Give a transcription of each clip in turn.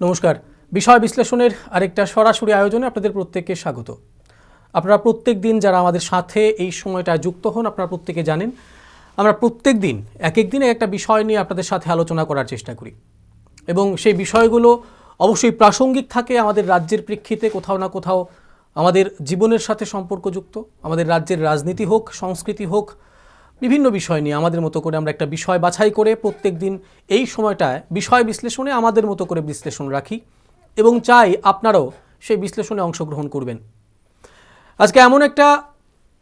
নমস্কার। বিষয় বিশ্লেষণের আরেকটা সরাসরি আয়োজনে আপনাদের প্রত্যেককে স্বাগত। আপনারা প্রত্যেক দিন যারা আমাদের সাথে এই সময়টা যুক্ত হন, আপনারা প্রত্যেকে জানেন আমরা প্রত্যেক দিন এক এক দিনে একটা বিষয় নিয়ে আপনাদের সাথে আলোচনা করার চেষ্টা করি এবং সেই বিষয়গুলো অবশ্যই প্রাসঙ্গিক থাকে, আমাদের রাজ্যের প্রেক্ষিতে কোথাও না কোথাও আমাদের জীবনের সাথে সম্পর্কযুক্ত, আমাদের রাজ্যের রাজনীতি হোক, সংস্কৃতি হোক, বিভিন্ন বিষয় নিয়ে আমাদের মতো করে আমরা একটা বিষয় বাছাই করে প্রত্যেক দিন এই সময়টায় বিষয় বিশ্লেষণে আমাদের মতো করে বিশ্লেষণ রাখি এবং চাই আপনারাও সেই বিশ্লেষণে অংশগ্রহণ করবেন। আজকে এমন একটা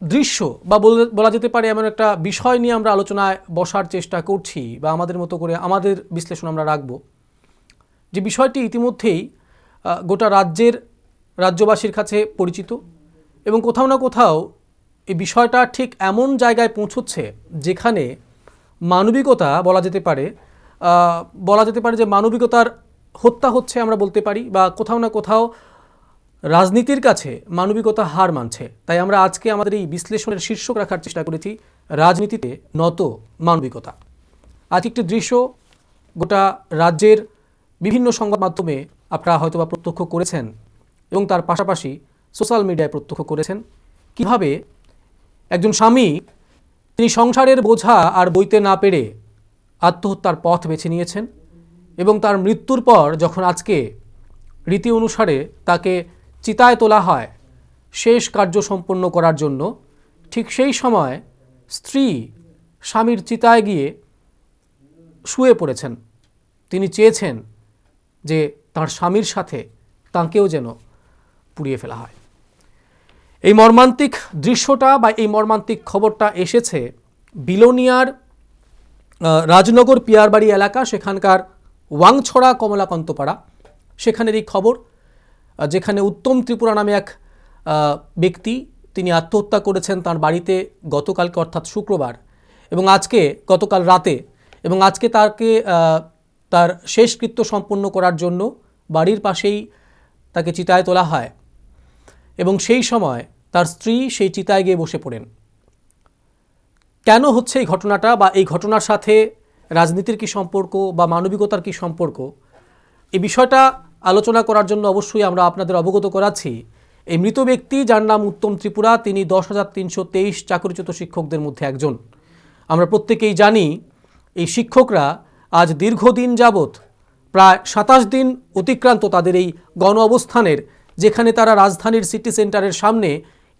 দৃশ্য বা বলা যেতে পারে এমন একটা বিষয় নিয়ে আমরা আলোচনায় বসার চেষ্টা করছি বা আমাদের মতো করে আমাদের বিশ্লেষণ আমরা রাখব, যে বিষয়টি ইতিমধ্যেই গোটা রাজ্যবাসীর কাছে পরিচিত এবং কোথাও না কোথাও এই বিষয়টা ঠিক এমন জায়গায় পৌঁছচ্ছে যেখানে মানবিকতা বলা যেতে পারে যে মানবিকতার হত্যা হচ্ছে আমরা বলতে পারি, বা কোথাও না কোথাও রাজনীতির কাছে মানবিকতা হার মানছে। তাই আমরা আজকে আমাদের এই বিশ্লেষণের শীর্ষক রাখার চেষ্টা করেছি রাজনীতিতে নত মানবিকতা। আজ একটি দৃশ্য গোটা রাজ্যের বিভিন্ন সংবাদ মাধ্যমে আপনারা হয়তোবা প্রত্যক্ষ করেছেন এবং তার পাশাপাশি সোশ্যাল মিডিয়ায় প্রত্যক্ষ করেছেন কিভাবে একজন স্বামী তিনি সংসারের বোঝা আর বইতে না পেরে আত্মহত্যার পথ বেছে নিয়েছেন এবং তার মৃত্যুর পর যখন আজকে রীতি অনুসারে তাকে চিতায় তোলা হয় শেষ কার্য সম্পন্ন করার জন্য, ঠিক সেই সময় স্ত্রী স্বামীর চিতায় গিয়ে শুয়ে পড়েছেন। তিনি চেয়েছেন যে তার স্বামীর সাথে তাঁকেও যেন পুড়িয়ে ফেলা হয়। এই মর্মান্তিক দৃশ্যটা বা এই মর্মান্তিক খবরটা এসেছে বিলোনিয়ার রাজনগর পিয়ারবাড়ি এলাকা, সেখানকার ওয়াংছড়া কমলাকান্তপাড়া, সেখানের এই খবর, যেখানে উত্তম ত্রিপুরা নামে এক ব্যক্তি তিনি আত্মহত্যা করেছেন তার বাড়িতে গতকালকে অর্থাৎ শুক্রবার, এবং গতকাল রাতে, এবং আজকে তাকে তার শেষকৃত্য সম্পন্ন করার জন্য বাড়ির পাশেই তাকে চিতায় তোলা হয় এবং সেই সময় তার স্ত্রী সেই চিতায় গিয়ে বসে পড়েন। কেন হচ্ছে এই ঘটনাটা, বা এই ঘটনার সাথে রাজনীতির কি সম্পর্ক বা মানবিকতার কি সম্পর্ক, এই বিষয়টা আলোচনা করার জন্য অবশ্যই আমরা আপনাদের অবগত করাচ্ছি এই মৃত ব্যক্তি যার নাম উত্তম ত্রিপুরা, তিনি 10,323 চাকরিচ্যুত শিক্ষকদের মধ্যে একজন। আমরা প্রত্যেকেই জানি এই শিক্ষকরা আজ দীর্ঘদিন যাবৎ প্রায় 27 দিন অতিক্রান্ত তাদের এই গণ অবস্থানের, যেখানে তারা রাজধানীর সিটি সেন্টারের সামনে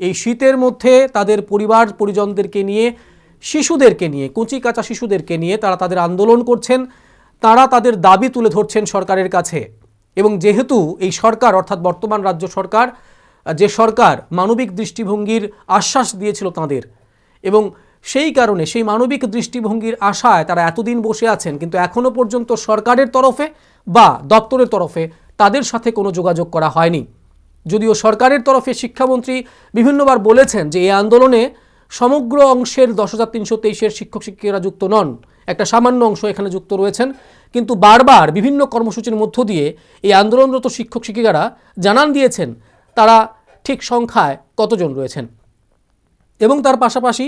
এই শীতের মধ্যে তাদের পরিবার পরিজনদেরকে নিয়ে, শিশুদেরকে নিয়ে, কচি কাঁচা শিশুদেরকে নিয়ে তারা তাদের আন্দোলন করছেন, তারা তাদের দাবি তুলে ধরছেন সরকারের কাছে। এবং যেহেতু এই সরকার অর্থাৎ বর্তমান রাজ্য সরকার, যে সরকার মানবিক দৃষ্টিভঙ্গির আশ্বাস দিয়েছিল তাদের, এবং সেই কারণে সেই মানবিক দৃষ্টিভঙ্গির আশায় তারা এতদিন বসে আছেন, কিন্তু এখনও পর্যন্ত সরকারের তরফে বা দপ্তরের তরফে তাদের সাথে কোনো যোগাযোগ করা হয়নি। যদিও সরকারের তরফে শিক্ষামন্ত্রী বিভিন্নবার বলেছেন যে এই আন্দোলনে সমগ্র অংশের 10,323 শিক্ষক শিক্ষিকারা যুক্ত নন, একটা সামান্য অংশ এখানে যুক্ত রয়েছেন, কিন্তু বারবার বিভিন্ন কর্মসূচির মধ্য দিয়ে এই আন্দোলনরত শিক্ষক শিক্ষিকারা জানান দিয়েছেন তারা ঠিক সংখ্যায় কতজন রয়েছেন। এবং তার পাশাপাশি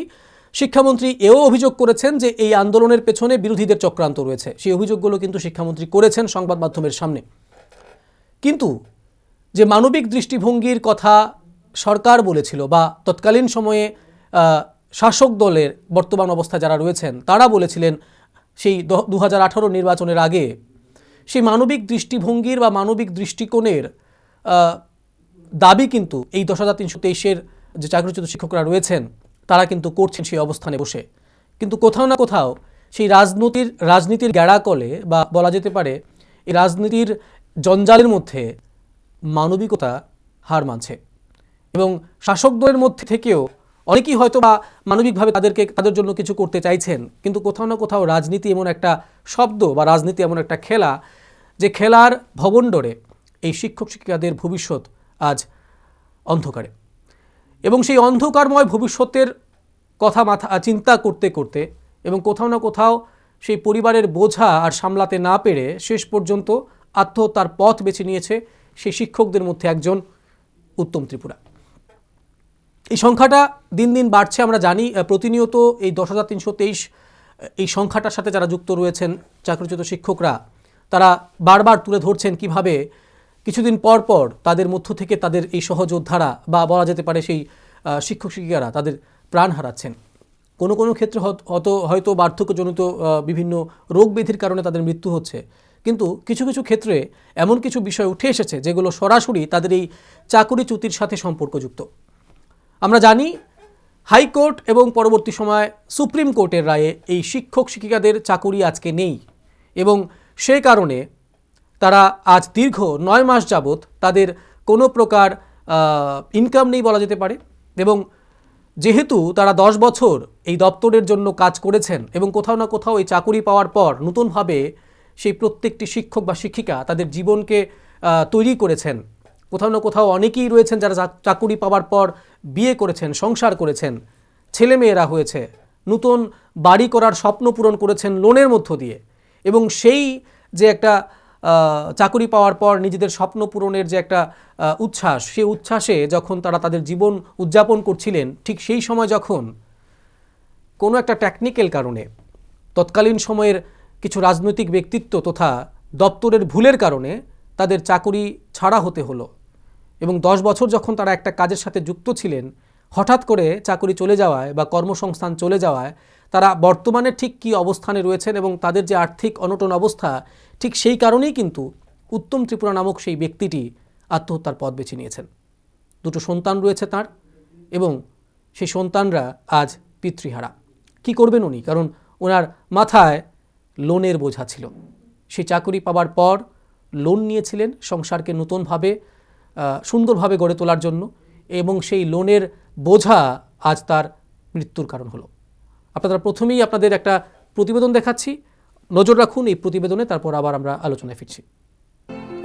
শিক্ষামন্ত্রী এও অভিযোগ করেছেন যে এই আন্দোলনের পেছনে বিরোধীদের চক্রান্ত রয়েছে। সেই অভিযোগগুলো কিন্তু শিক্ষামন্ত্রী করেছেন সংবাদ মাধ্যমের সামনে। কিন্তু যে মানবিক দৃষ্টিভঙ্গির কথা সরকার বলেছিল বা তৎকালীন সময়ে শাসক দলের বর্তমান অবস্থায় যারা রয়েছেন তারা বলেছিলেন সেই 2018 নির্বাচনের আগে, সেই মানবিক দৃষ্টিভঙ্গির বা মানবিক দৃষ্টিকোণের দাবি কিন্তু এই 10,323 যে চাকরিচ্যুত শিক্ষকরা রয়েছেন তারা কিন্তু করছেন সেই অবস্থানে বসে। কিন্তু কোথাও না কোথাও সেই রাজনীতির গ্যাড়াকলে বা বলা যেতে পারে এই রাজনীতির জঞ্জালের মধ্যে মানবিকতা হার মানছে এবং শাসক দলের মধ্যে থেকেও অনেকেই হয়তো বা মানবিকভাবে তাদের জন্য কিছু করতে চাইছেন, কিন্তু কোথাও না কোথাও রাজনীতি এমন একটা শব্দ বা রাজনীতি এমন একটা খেলা, যে খেলার ভবণ্ডরে এই শিক্ষক শিক্ষিকাদের ভবিষ্যৎ আজ অন্ধকারে। এবং সেই অন্ধকারময় ভবিষ্যতের কথা চিন্তা করতে করতে এবং কোথাও না কোথাও সেই পরিবারের বোঝা আর সামলাতে না পেরে শেষ পর্যন্ত আত্মহত্যার পথ বেছে নিয়েছে সেই শিক্ষকদের মধ্যে একজন উত্তম ত্রিপুরা। এই সংখ্যাটা দিন দিন বাড়ছে, আমরা জানি প্রতিনিয়ত এই 10,323 এই সংখ্যাটার সাথে যারা যুক্ত রয়েছেন চাকরিচ্যুত শিক্ষকরা, তারা বারবার তুলে ধরছেন কিভাবে কিছুদিন পর পর তাদের মধ্য থেকে তাদের এই সহযোদ্ধারা বা বলা যেতে পারে সেই শিক্ষক শিক্ষিকারা তাদের প্রাণ হারাচ্ছেন। কোনো কোনো ক্ষেত্রে হয়তো বার্ধক্যজনিত বিভিন্ন রোগ ব্যাধির কারণে তাদের মৃত্যু হচ্ছে, কিন্তু কিছু কিছু ক্ষেত্রে এমন কিছু বিষয় উঠে এসেছে যেগুলো সরাসরি তাদের এই চাকুরিচ্যুতির সাথে সম্পর্কযুক্ত। আমরা জানি হাইকোর্ট এবং পরবর্তী সময় সুপ্রিম কোর্টের রায়ে এই শিক্ষক শিক্ষিকাদের চাকুরি আজকে নেই এবং সেই কারণে তারা আজ দীর্ঘ 9 মাস যাবৎ তাদের কোনো প্রকার ইনকাম নেই বলা যেতে পারে। এবং যেহেতু তারা 10 বছর এই দপ্তরের জন্য কাজ করেছেন এবং কোথাও না কোথাও এই চাকুরি পাওয়ার পর নতুনভাবে সেই প্রত্যেকটি শিক্ষক বা শিক্ষিকা তাদের জীবনকে তৈরি করেছেন, কোথাও না কোথাও অনেকেই রয়েছেন যারা চাকুরি পাওয়ার পর বিয়ে করেছেন, সংসার করেছেন, ছেলেমেয়েরা হয়েছে, নতুন বাড়ি করার স্বপ্ন পূরণ করেছেন লোনের মধ্য দিয়ে। এবং সেই যে একটা চাকুরি পাওয়ার পর নিজেদের স্বপ্ন পূরণের যে একটা উচ্ছ্বাস, সেই উচ্ছ্বাসে যখন তারা তাদের জীবন উদযাপন করছিলেন, ঠিক সেই সময় যখন কোনো একটা টেকনিক্যাল কারণে তৎকালীন সময়ের কিছু রাজনৈতিক ব্যক্তিত্ব তথা দপ্তরের ভুলের কারণে তাদের চাকুরি ছাড়া হতে হলো এবং 10 বছর যখন তারা একটা কাজের সাথে যুক্ত ছিলেন, হঠাৎ করে চাকুরি চলে যাওয়ায় বা কর্মসংস্থান চলে যাওয়ায় তারা বর্তমানে ঠিক কী অবস্থানে রয়েছেন এবং তাদের যে আর্থিক অনটন অবস্থা, ঠিক সেই কারণেই কিন্তু উত্তম ত্রিপুরা নামক সেই ব্যক্তিটি আত্মহত্যার পথ বেছে নিয়েছেন। 2 সন্তান রয়েছে তার এবং সেই সন্তানরা আজ পিতৃহারা। কি করবেন উনি? কারণ ওনার মাথায় লোনের বোঝা ছিল। সেই চাকুরি পাওয়ার পর লোন নিয়েছিলেন সংসারকে নতুনভাবে সুন্দরভাবে গড়ে তোলার জন্য এবং সেই লোনের বোঝা আজ তার মৃত্যুর কারণ হলো। আপনারা প্রথমেই আপনাদের একটা প্রতিবেদন দেখাচ্ছি, নজর রাখুন এই প্রতিবেদনে, তারপর আবার আমরা আলোচনায় ফিরছি।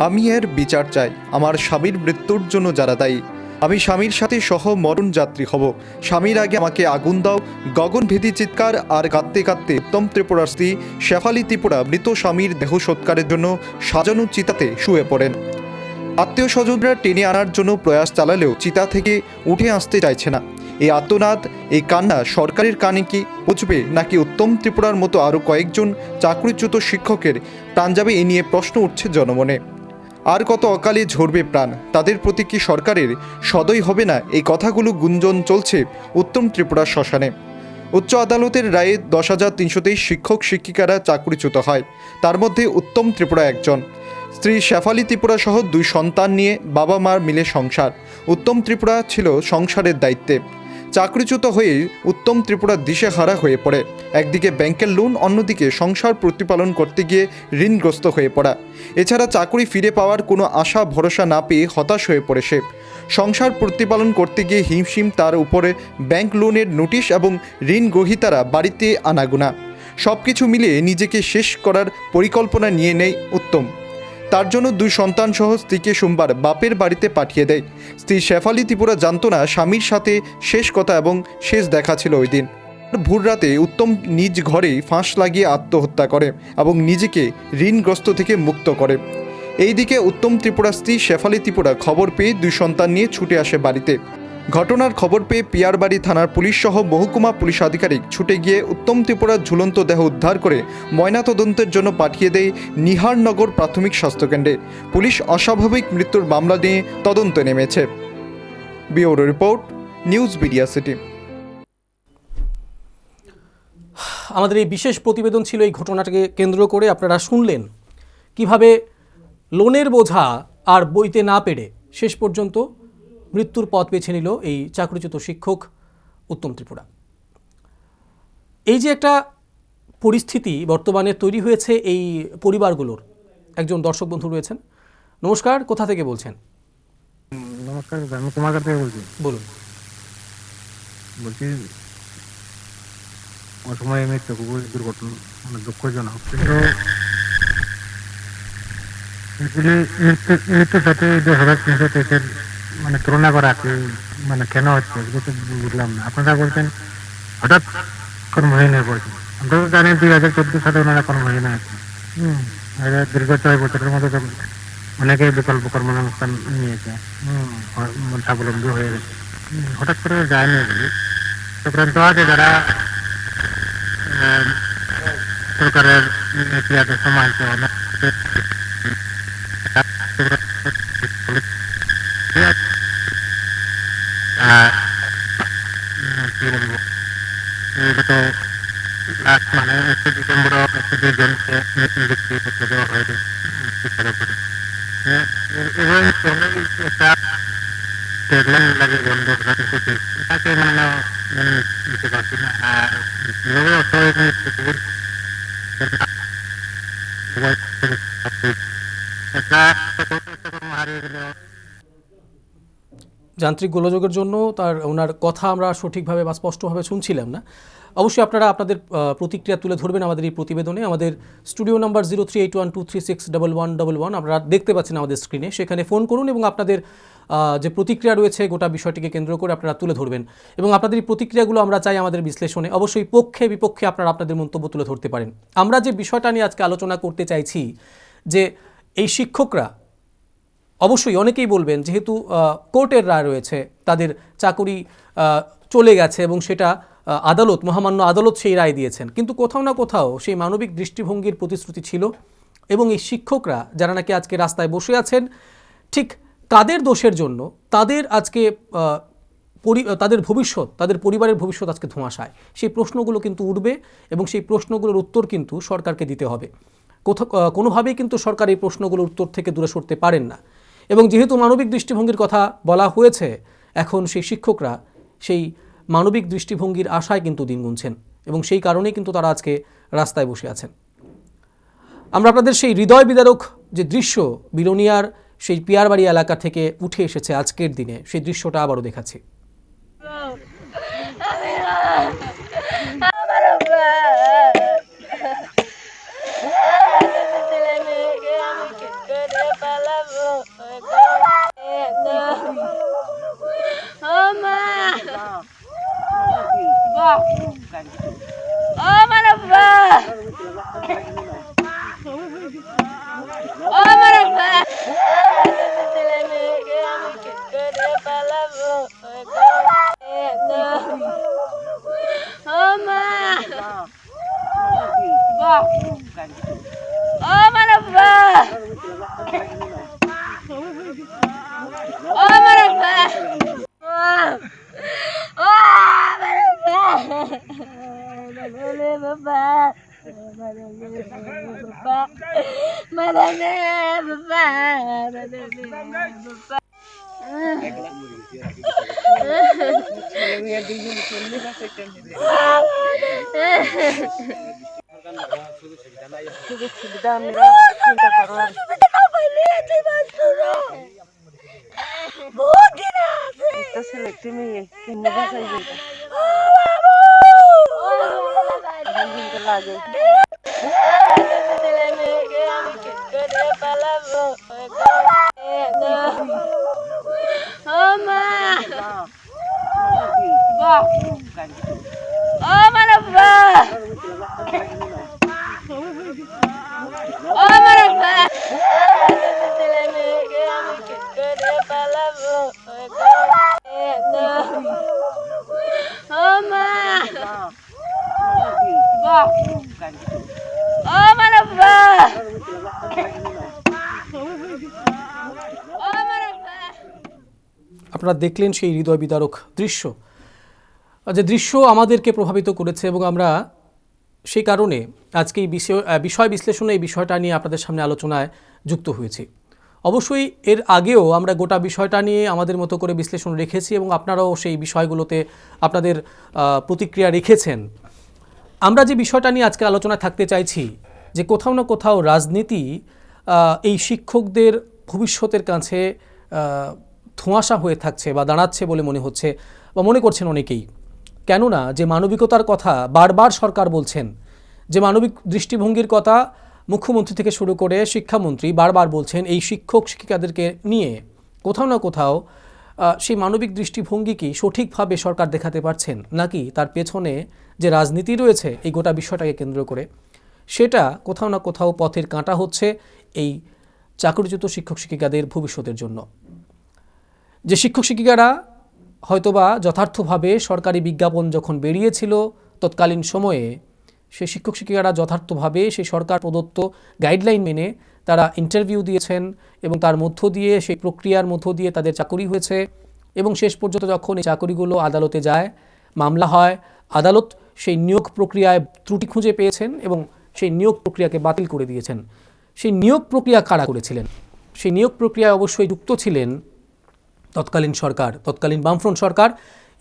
আমি এর বিচার চাই। আমার স্বামীর মৃত্যুর জন্য যারা দায়ী, আমি স্বামীর সাথে সহ মরণ যাত্রী হব। স্বামীর আগে আমাকে আগুন দাও। গগনভেদী চিৎকার আর কাঁদতে কাঁদতে উত্তম ত্রিপুরার স্ত্রী শেফালি ত্রিপুরা মৃত স্বামীর দেহ সৎকারের জন্য সাজানো চিতাতে শুয়ে পড়েন। আত্মীয় স্বজনরা টেনে আনার জন্য প্রয়াস চালালেও চিতা থেকে উঠে আসতে চাইছে না। এই আর্তনাদ, এই কান্না সরকারের কানে কি পৌঁছবে নাকি উত্তম ত্রিপুরার মতো আরও কয়েকজন চাকরিচ্যুত শিক্ষকের প্রাণ যাবে, এ নিয়ে প্রশ্ন উঠছে জনমনে। আর কত অকালে ঝরবে প্রাণ? তাদের প্রতি কি সরকারের সদয় হবে না? এই কথাগুলো গুঞ্জন চলছে উত্তম ত্রিপুরার শ্মশানে। উচ্চ আদালতের রায়ে 10,323 শিক্ষক শিক্ষিকারা চাকরিচ্যুত হয়, তার মধ্যে উত্তম ত্রিপুরা একজন। স্ত্রী শেফালি ত্রিপুরা সহ 2 সন্তান নিয়ে বাবা মার মিলে সংসার। উত্তম ত্রিপুরা ছিল সংসারের দায়িত্বে। চাকরিচ্যুত হয়ে উত্তম ত্রিপুরা দিশেহারা হয়ে পড়ে। একদিকে ব্যাংকের লোন, অন্যদিকে সংসার প্রতিপালন করতে গিয়ে ঋণগ্রস্ত হয়ে পড়া। এছাড়া চাকরি ফিরে পাওয়ার কোনো আশা ভরসা না পেয়ে হতাশ হয়ে পড়ে সে। সংসার প্রতিপালন করতে গিয়ে হিমশিম তার উপরে ব্যাংক লোনের নোটিশ এবং ঋণ গ্রহীতারা বাড়িতে আনাগোনা। সব কিছু মিলিয়ে নিজেকে শেষ করার পরিকল্পনা নিয়ে নেয় উত্তম। তার জন্য 2 সন্তান সহ স্ত্রীকে সোমবার বাপের বাড়িতে পাঠিয়ে দেয়। স্ত্রী শেফালি ত্রিপুরা জানত না স্বামীর সাথে শেষ কথা এবং শেষ দেখা ছিল ওই দিন। ভোর রাতে উত্তম নিজ ঘরেই ফাঁস লাগিয়ে আত্মহত্যা করে এবং নিজেকে ঋণগ্রস্ত থেকে মুক্ত করে। এইদিকে উত্তম ত্রিপুরা স্ত্রী শেফালি ত্রিপুরা খবর পেয়ে 2 সন্তান নিয়ে ছুটে আসে বাড়িতে। ঘটনার খবর পেয়ে পিয়ারবাড়ি থানার পুলিশ সহ মহকুমা পুলিশ আধিকারিক ছুটে গিয়ে উত্তম ত্রিপুরার ঝুলন্ত দেহ উদ্ধার করে ময়নাতদন্তের জন্য পাঠিয়ে দেয় নিহারনগর প্রাথমিক স্বাস্থ্যকেন্দ্রে। পুলিশ অস্বাভাবিক মৃত্যুর মামলা নিয়ে তদন্তে নেমেছে। Bureau report, news media city. আমাদের এই বিশেষ প্রতিবেদন ছিল এই ঘটনাটাকে কেন্দ্র করে। আপনারা শুনলেন কিভাবে লোনের বোঝা আর বইতে না পেরে শেষ পর্যন্ত মৃত্যুর পথ বেছে নিল এই চাকরিচ্যুত শিক্ষক উত্তম ত্রিপুরা। এই যে একটা পরিস্থিতি বর্তমানে তৈরি হয়েছে এই পরিবারগুলোর, একজন দর্শক বন্ধু রয়েছেন। নমস্কার, কোথা থেকে বলছেন? নমস্কার, আমি কুমারঘাট থেকে বলছি। বলুন। বলছি অসময়ে মৃত্যু খুবই দুর্ঘটনা, মানে দুঃখজনক, কিন্তু মৃত্যুর সাথে 10,323 মানে তুলনা করা কি মানে কেন হচ্ছে এটা তো বুঝলাম না। আপনারা বলছেন হঠাৎ কর্মহীন হয়ে পড়ছে। আমরা তো জানি 2014 সালে ওনারা কর্মহীন আছে। দীর্ঘ 6 বছরের মধ্যে তো অনেকেই বিকল্প কর্মসংস্থান নিয়েছে, স্বাবলম্বী হয়ে গেছে। হঠাৎ করে যায়নি এগুলি। সংক্রান্ত আছে যারা সরকারের সমাজ কি বলবো, গত লাস্ট মানে 1 ডিসেম্বর 1 জনকে নিযুক্তি পত্র দেওয়া হয়েছে শিক্ষার উপরে। এবং একটা ডেডলাইন লাগে বন্ধ করার ক্ষেত্রে তাকে মানে নিতে পারছি না। আর কীভাবে অর্থনৈতিক একটা কর্ম হারিয়ে গেল। যান্ত্রিক গোলযোগের জন্য ওনার কথা আমরা সঠিকভাবে বা স্পষ্টভাবে শুনছিলাম না। অবশ্যই আপনারা আপনাদের প্রতিক্রিয়া তুলে ধরবেন আমাদের এই প্রতিবেদনে। আমাদের স্টুডিও নাম্বার 038123611111 আপনারা দেখতে পাচ্ছেন আমাদের স্ক্রিনে, সেখানে ফোন করুন এবং আপনাদের যে প্রতিক্রিয়া রয়েছে গোটা বিষয়টিকে কেন্দ্র করে আপনারা তুলে ধরবেন এবং আপনাদের এই প্রতিক্রিয়াগুলো আমরা চাই আমাদের বিশ্লেষণে। অবশ্যই পক্ষে বিপক্ষে আপনারা আপনাদের মন্তব্য তুলে ধরতে পারেন। আমরা যে বিষয়টা নিয়ে আজকে আলোচনা করতে চাইছি যে এই শিক্ষকরা অবশ্যই অনেকেই বলবেন যেহেতু কোর্টের রায় রয়েছে, তাদের চাকরি চলে গেছে এবং সেটা আদালত, মহামান্য আদালত সেই রায় দিয়েছেন, কিন্তু কোথাও না কোথাও সেই মানবিক দৃষ্টিভঙ্গির প্রতিশ্রুতি ছিল এবং এই শিক্ষকরা যারা নাকি আজকে রাস্তায় বসে আছেন, ঠিক কাদের দোষের জন্য তাদের আজকে তাদের ভবিষ্যৎ, তাদের পরিবারের ভবিষ্যৎ আজকে ধোঁয়াশায়, সেই প্রশ্নগুলো কিন্তু উঠবে এবং সেই প্রশ্নগুলোর উত্তর কিন্তু সরকারকে দিতে হবে। কোনোভাবেই কিন্তু সরকার এই প্রশ্নগুলোর উত্তর থেকে দূরে সরতে পারেন না। এবং যেহেতু মানবিক দৃষ্টিভঙ্গির কথা বলা হয়েছে, এখন সেই শিক্ষকরা সেই মানবিক দৃষ্টিভঙ্গির আশায় কিন্তু দিন গুনছেন এবং সেই কারণেই কিন্তু তারা আজকে রাস্তায় বসে আছেন। আমরা আপনাদের সেই হৃদয় বিদারক যে দৃশ্য বিলোনিয়ার সেই পিয়ারবাড়ি এলাকা থেকে উঠে এসেছে আজকের দিনে, সেই দৃশ্যটা আবারও দেখাচ্ছি। আপনারা দেখলেন সেই হৃদয় বিদারক দৃশ্য, যে দৃশ্য আমাদেরকে প্রভাবিত করেছে এবং আমরা সেই কারণে আজকে এই বিষয় বিশ্লেষণে এই বিষয়টা নিয়ে আপনাদের সামনে আলোচনায় যুক্ত হয়েছি। অবশ্যই এর আগেও আমরা গোটা বিষয়টা নিয়ে আমাদের মতো করে বিশ্লেষণ রেখেছি এবং আপনারাও সেই বিষয়গুলোতে আপনাদের প্রতিক্রিয়া রেখেছেন। আমরা যে বিষয়টা নিয়ে আজকে আলোচনায় থাকতে চাইছি যে কোথাও না কোথাও রাজনীতি এই শিক্ষকদের ভবিষ্যতের কাছে ধোঁয়াশা হয়ে থাকছে বা দাঁড়াচ্ছে বলে মনে হচ্ছে বা মনে করছেন অনেকেই। কেননা যে মানবিকতার কথা বারবার সরকার বলছেন, যে মানবিক দৃষ্টিভঙ্গির কথা মুখ্যমন্ত্রী থেকে শুরু করে শিক্ষামন্ত্রী বারবার বলছেন, এই শিক্ষক শিক্ষিকাদেরকে নিয়ে কোথাও না কোথাও সেই মানবিক দৃষ্টিভঙ্গি কি সঠিকভাবে সরকার দেখাতে পারছেন, নাকি তার পেছনে যে রাজনীতি রয়েছে এই গোটা বিষয়টাকে কেন্দ্র করে সেটা কোথাও না কোথাও পথের কাঁটা হচ্ছে এই চাকরিচ্যুত শিক্ষক শিক্ষিকাদের ভবিষ্যতের জন্য। যে শিক্ষক শিক্ষিকারা হয়তোবা যথার্থভাবে সরকারি বিজ্ঞাপন যখন বেরিয়েছিল তৎকালীন সময়ে সেই শিক্ষক শিক্ষিকারা যথার্থভাবে সেই সরকার প্রদত্ত গাইডলাইন মেনে তারা ইন্টারভিউ দিয়েছেন এবং তার মধ্য দিয়ে সেই প্রক্রিয়ার মধ্য দিয়ে তাদের চাকরি হয়েছে এবং শেষ পর্যন্ত যখন এই চাকরিগুলো আদালতে যায়, মামলা হয়, আদালত সেই নিয়োগ প্রক্রিয়ায় ত্রুটি খুঁজে পেয়েছেন এবং সেই নিয়োগ প্রক্রিয়াকে বাতিল করে দিয়েছেন। সেই নিয়োগ প্রক্রিয়া কারা করেছিলেন? সেই নিয়োগ প্রক্রিয়ায় অবশ্যই যুক্ত ছিলেন তৎকালীন সরকার, তৎকালীন বামফ্রন্ট সরকার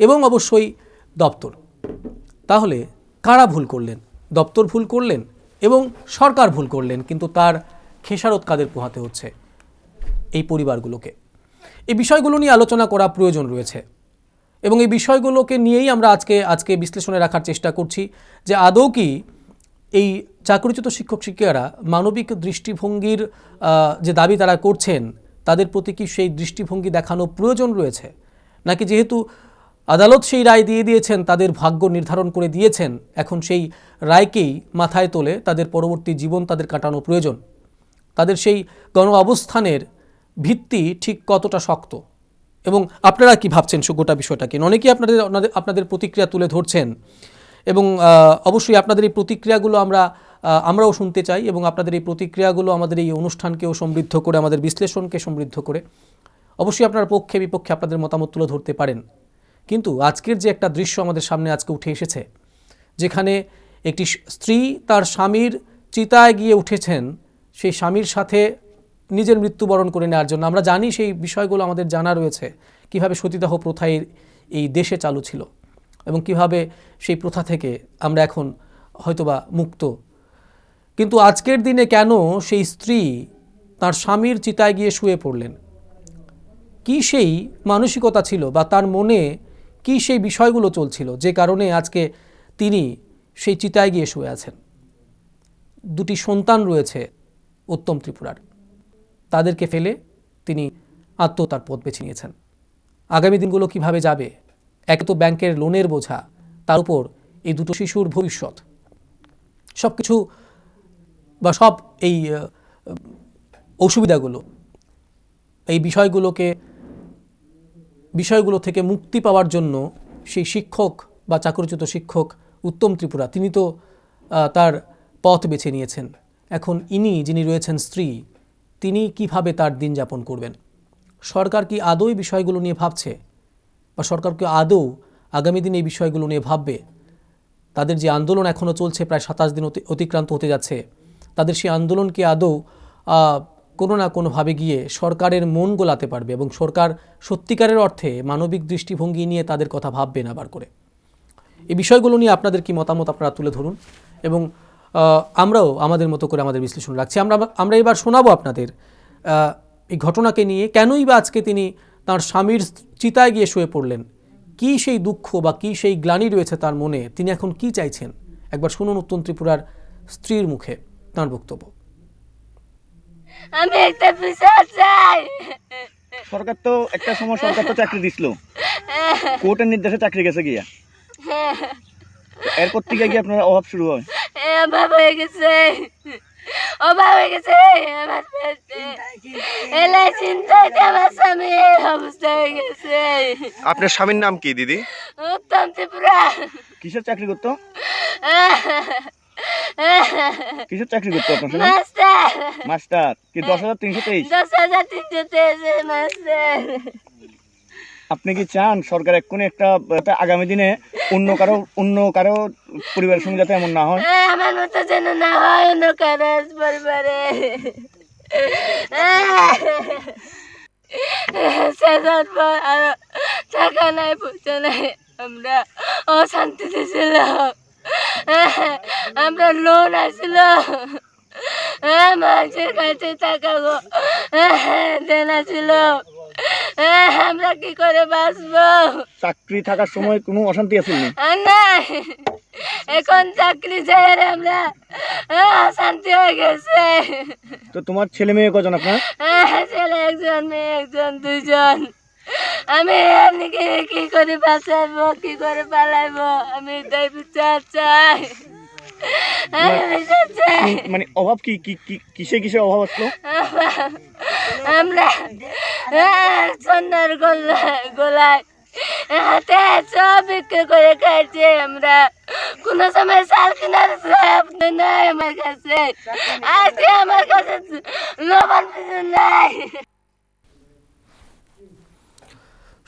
এবং অবশ্যই দপ্তর। তাহলে কারা ভুল করলেন? দপ্তর ভুল করলেন এবং সরকার ভুল করলেন, কিন্তু তার খেসারত কাদের পোহাতে হচ্ছে? এই পরিবারগুলোকে। এই বিষয়গুলো নিয়ে আলোচনা করা প্রয়োজন রয়েছে এবং এই বিষয়গুলোকে নিয়েই আমরা আজকে বিশ্লেষণে রাখার চেষ্টা করছি যে আদৌ কি এই চাকরিচ্যুত শিক্ষক শিক্ষিকারা মানবিক দৃষ্টিভঙ্গির যে দাবি তারা করছেন তাদের প্রতি কি সেই দৃষ্টিভঙ্গি দেখানো প্রয়োজন রয়েছে, নাকি যেহেতু আদালত সেই রায় দিয়ে দিয়েছেন, তাদের ভাগ্য নির্ধারণ করে দিয়েছেন, এখন সেই রায়কেই মাথায় তোলে তাদের পরবর্তী জীবন তাদের কাটানো প্রয়োজন? তাদের সেই গণ অবস্থানের ভিত্তি ঠিক কতটা শক্ত এবং আপনারা কি ভাবছেন গোটা বিষয়টাকে? অনেকেই আপনাদের প্রতিক্রিয়া তুলে ধরছেন এবং অবশ্যই আপনাদের এই প্রতিক্রিয়াগুলো আমরাও শুনতে চাই এবং আপনাদের এই প্রতিক্রিয়াগুলো আমাদের এই অনুষ্ঠানকেও সমৃদ্ধ করে, আমাদের বিশ্লেষণকে সমৃদ্ধ করে। অবশ্যই আপনারা পক্ষে বিপক্ষে আপনাদের মতামত তুলে ধরতে পারেন। কিন্তু আজকের যে একটা দৃশ্য আমাদের সামনে আজকে উঠে এসেছে, যেখানে একটি স্ত্রী তার স্বামীর চিতায় গিয়ে উঠেছেন সেই স্বামীর সাথে নিজের মৃত্যুবরণ করে নেওয়ার জন্য। আমরা জানি সেই বিষয়গুলো আমাদের জানা রয়েছে, কিভাবে সতীদাহ প্রথা এই দেশে চালু ছিল এবং কিভাবে সেই প্রথা থেকে আমরা এখন হয়তোবা মুক্ত। কিন্তু আজকের দিনে কেন সেই স্ত্রী তার স্বামীর চিতায় গিয়ে শুয়ে পড়লেন? কি সেই মানসিকতা ছিল বা তার মনে কি সেই বিষয়গুলো চলছিল যে কারণে আজকে তিনি সেই চিতায় গিয়ে শুয়ে আছেন? দুটি সন্তান রয়েছে উত্তম ত্রিপুরার, তাদেরকে ফেলে তিনি আত্মহত্যার পথ বেছে নিয়েছেন। আগামী দিনগুলো কিভাবে যাবে? একে তো ব্যাংকের লোনের বোঝা, তার উপর এই দুটো শিশুর ভবিষ্যৎ, সব কিছু বা সব এই অসুবিধাগুলো, এই বিষয়গুলো থেকে মুক্তি পাওয়ার জন্য সেই শিক্ষক বা চাকরিচ্যুত শিক্ষক উত্তম ত্রিপুরা তিনি তো তার পথ বেছে নিয়েছেন। এখন যিনি রয়েছেন স্ত্রী, তিনি কিভাবে তার দিন যাপন করবেন? সরকার কি আদৌ এই বিষয়গুলো নিয়ে ভাবছে বা সরকার কি আদৌ আগামী দিন এই বিষয়গুলো নিয়ে ভাববে? তাদের যে আন্দোলন এখনও চলছে, প্রায় 27 দিন অতিক্রান্ত হতে যাচ্ছে, তাদের সেই আন্দোলন কি আদৌ কোনো না কোনোভাবে গিয়ে সরকারের মন গোলাতে পারবে এবং সরকার সত্যিকারের অর্থে মানবিক দৃষ্টিভঙ্গি নিয়ে তাদের কথা ভাববেন আবার করে? এই বিষয়গুলো নিয়ে আপনাদের কি মতামত আপনারা তুলে ধরুন এবং আমরাও আমাদের মতো করে আমাদের বিশ্লেষণ রাখছি। আমরা এবার শোনাবো আপনাদের এই ঘটনাকে নিয়ে, কেনই বা আজকে তিনি তার স্বামীর চিতায় গিয়ে শুয়ে পড়লেন, কি সেই দুঃখ বা কি সেই গ্লানি রয়েছে তার মনে, তিনি এখন কি চাইছেন। একবার শুনুন উত্তম ত্রিপুরার স্ত্রীর মুখে তাঁর বক্তব্য। আমি একটা বিচার চাই। সরকার তো একটা সময় সরকার তো চাকরি দিছিল, কোর্টের নির্দেশে চাকরি গেছে গিয়া, এরপর থেকে গিয়ে আপনার অভাব শুরু হয়। অভাব হয়ে গেছে, অভাব হয়ে গেছে আমার পেটে, এলাই চিন্তায় আমার স্বামীর অবস্থা হয়ে গেছে। আপনার স্বামীর নাম কি দিদি? উত্তম ত্রিপুরা। কিসের চাকরি করতো? কিসের চাকরি করতো আপনার স্বামী? মাস্টার। মাস্টার। কি 10,323? 10,323 মাস্টার। আপনি কি চান সরকার এক্ষুনি একটা আগামী দিনে অন্য কারো পরিবারের সঙ্গে যাতে এমন না হয়? আমার মতো যেন না হয় অন্য কারো পরিবারে। সেজার পর আরো টাকা নাই, পয়সা নাই, আমরা অশান্তিতে ছিলাম, আমরা লোন আসছিল, মানুষের কাছে টাকা দেনা ছিল, আমরা কি করে বাঁচবো? চাকরি থাকার সময় কোনো অশান্তি আছে না, এখন চাকরি চাই আমরা শান্তি হয়ে গেছে। তো তোমার ছেলে মেয়ে কজন আপনার? ছেলে একজন, মেয়ে একজন, 2জন। আমি এমনিকে কি করে বাঁচাবো, কি করে পালাইবো? আমি তাই বিচার চাই, বিচার চাই। মানে অভাব কি কিসে অভাব আসলো? আমরা সোনার গোলায় হাতে সব বিক্রি করে খাইছি, আমরা কোন সময় চাল কেনার নাই আমার কাছে, আজকে আমার কাছে লবণ কিছু নাই।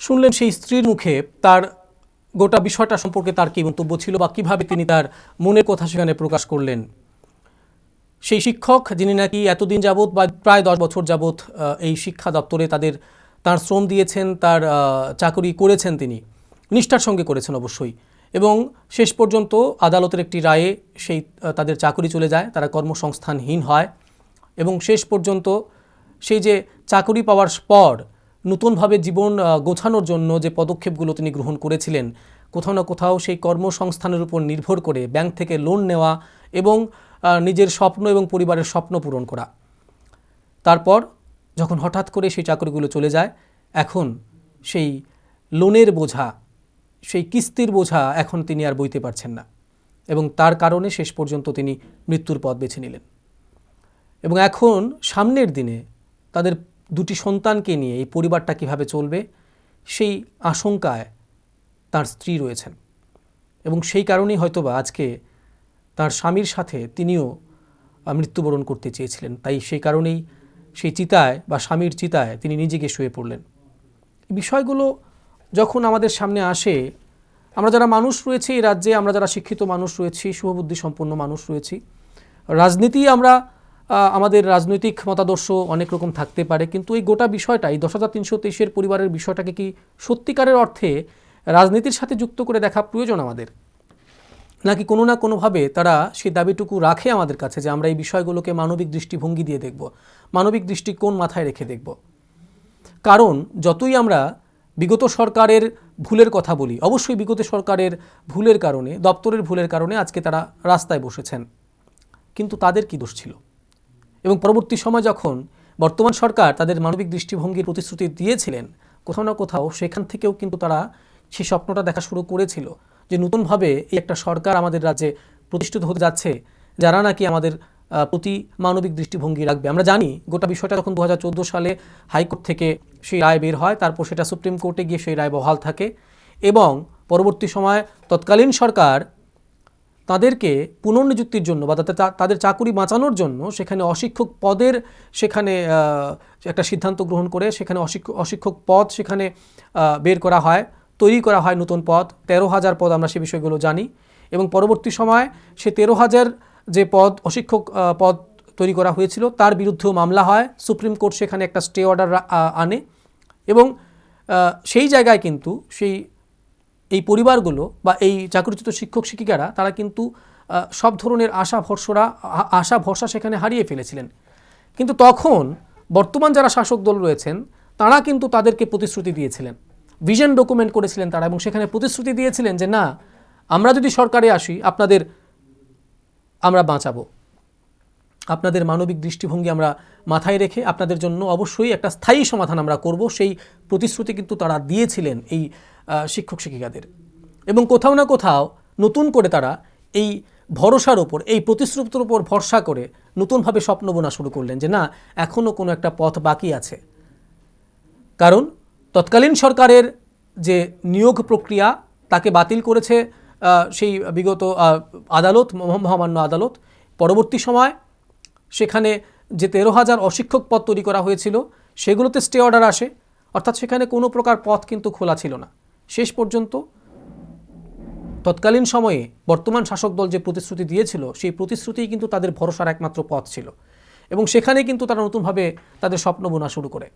শুনলেন সেই স্ত্রীর মুখে তার গোটা বিষয়টা সম্পর্কে তার কী মন্তব্য ছিল বা কীভাবে তিনি তার মনের কথা সেখানে প্রকাশ করলেন। সেই শিক্ষক যিনি নাকি এতদিন যাবৎ বা প্রায় 10 বছর যাবৎ এই শিক্ষা দপ্তরে তার শ্রম দিয়েছেন, তার চাকরি করেছেন, তিনি নিষ্ঠার সঙ্গে করেছেন অবশ্যই, এবং শেষ পর্যন্ত আদালতের একটি রায়ে সেই তাদের চাকরি চলে যায়, তারা কর্মসংস্থানহীন হয় এবং শেষ পর্যন্ত সেই যে চাকরি পাওয়ার পর নতুনভাবে জীবন গোছানোর জন্য যে পদক্ষেপগুলো তিনি গ্রহণ করেছিলেন, কোথাও না কোথাও সেই কর্মসংস্থানের উপর নির্ভর করে ব্যাংক থেকে লোন নেওয়া এবং নিজের স্বপ্ন এবং পরিবারের স্বপ্ন পূরণ করা। তারপর যখন হঠাৎ করে সেই চাকরিগুলো চলে যায়, এখন সেই লোনের বোঝা, সেই কিস্তির বোঝা এখন তিনি আর বইতে পারছেন না এবং তার কারণে শেষ পর্যন্ত তিনি মৃত্যুর পথ বেছে নিলেন। এবং এখন সামনের দিনে তাদের 2টি সন্তানকে নিয়ে এই পরিবারটা কীভাবে চলবে সেই আশঙ্কায় তার স্ত্রী রয়েছেন এবং সেই কারণেই হয়তোবা আজকে তার স্বামীর সাথে তিনিও মৃত্যুবরণ করতে চেয়েছিলেন, তাই সেই কারণেই সেই চিতায় বা স্বামীর চিতায় তিনি নিজেকে শুয়ে পড়লেন। এই বিষয়গুলো যখন আমাদের সামনে আসে, আমরা যারা মানুষ রয়েছি এই রাজ্যে, আমরা যারা শিক্ষিত মানুষ রয়েছি, শুভবুদ্ধি সম্পন্ন মানুষ রয়েছি, রাজনীতি আমরা আমাদের রাজনৈতিক মতাদর্শ অনেক রকম থাকতে পারে, কিন্তু এই গোটা বিষয়টা, এই 10,323 পরিবারের বিষয়টাকে কি সত্যিকারের অর্থে রাজনীতির সাথে যুক্ত করে দেখা প্রয়োজন আমাদের, নাকি কোনো না কোনোভাবে তারা সেই দাবিটুকু রাখে আমাদের কাছে যে আমরা এই বিষয়গুলোকে মানবিক দৃষ্টিভঙ্গি দিয়ে দেখব, মানবিক দৃষ্টিকোণ মাথায় রেখে দেখব। কারণ যতই আমরা বিগত সরকারের ভুলের কথা বলি, অবশ্যই বিগত সরকারের ভুলের কারণে, দপ্তরের ভুলের কারণে আজকে তারা রাস্তায় বসেছেন, কিন্তু তাদের কি দোষ ছিল? এবং পরবর্তী সময় যখন বর্তমান সরকার তাদের মানবিক দৃষ্টিভঙ্গির প্রতিশ্রুতি দিয়েছিলেন, কোথাও না কোথাও সেখান থেকেও কিন্তু তারা সেই স্বপ্নটা দেখা শুরু করেছিল যে নতুনভাবে এই একটা সরকার আমাদের রাজ্যে প্রতিষ্ঠিত হতে যাচ্ছে যারা নাকি আমাদের প্রতি মানবিক দৃষ্টিভঙ্গি রাখবে। আমরা জানি গোটা বিষয়টা যখন 2014 সালে হাইকোর্ট থেকে সেই রায় বের হয়, তারপর সেটা সুপ্রিম কোর্টে গিয়ে সেই রায় বহাল থাকে এবং পরবর্তী সময় তৎকালীন সরকার তাদেরকে পুনর্নিযুক্তির জন্য বা তাদের চাকুরি বাঁচানোর জন্য সেখানে অশিক্ষক পদের সেখানে একটা সিদ্ধান্ত গ্রহণ করে সেখানে অশিক্ষক পদ সেখানে বের করা হয়, তৈরি করা হয় নতুন পদ, 13,000 পদ, আমরা সে বিষয়গুলো জানি। এবং পরবর্তী সময় সে 13,000 যে পদ অশিক্ষক পদ তৈরি করা হয়েছিল তার বিরুদ্ধেও মামলা হয়, সুপ্রিম কোর্ট সেখানে একটা স্টে অর্ডার আনে এবং সেই জায়গায় কিন্তু এই পরিবারগুলো বা এই চাকরিচ্যুত শিক্ষক শিক্ষিকারা তারা কিন্তু সব ধরনের আশা ভরসা সেখানে হারিয়ে ফেলেছিলেন। কিন্তু তখন বর্তমান যারা শাসক দল রয়েছেন তারা কিন্তু তাদেরকে প্রতিশ্রুতি দিয়েছিলেন, ভিশন ডকুমেন্ট করেছিলেন তারা, এবং সেখানে প্রতিশ্রুতি দিয়েছিলেন যে না, আমরা যদি সরকারে আসি আমরা বাঁচাবো, আপনাদের মানবিক দৃষ্টিভঙ্গি আমরা মাথায় রেখে আপনাদের জন্য অবশ্যই একটা স্থায়ী সমাধান আমরা করব। সেই প্রতিশ্রুতি কিন্তু তারা দিয়েছিলেন এই শিক্ষক শিক্ষিকাদের, এবং কোথাও না কোথাও নতুন করে তারা এই ভরসার ওপর, এই প্রতিশ্রুতির উপর ভরসা করে নতুনভাবে স্বপ্ন বোনা শুরু করলেন যে না, এখনও কোনো একটা পথ বাকি আছে। কারণ তৎকালীন সরকারের যে নিয়োগ প্রক্রিয়া তাকে বাতিল করেছে সেই বিগত আদালত, মহামান্য আদালত। পরবর্তী সময় সেখানে যে 13,000 অশিক্ষক পদ তৈরি করা হয়েছিল সেগুলোতে স্টে অর্ডার আসে, অর্থাৎ সেখানে কোনো প্রকার পথ কিন্তু খোলা ছিল না। শেষ পর্যন্ত তৎকালীন সময়ে বর্তমান শাসক দল যে প্রতিশ্রুতি দিয়েছিল সেই প্রতিশ্রুতিই কিন্তু তাদের ভরসার একমাত্র পথ ছিল, এবং সেখানে কিন্তু তারা নতুনভাবে তাদের স্বপ্ন বোনা শুরু করে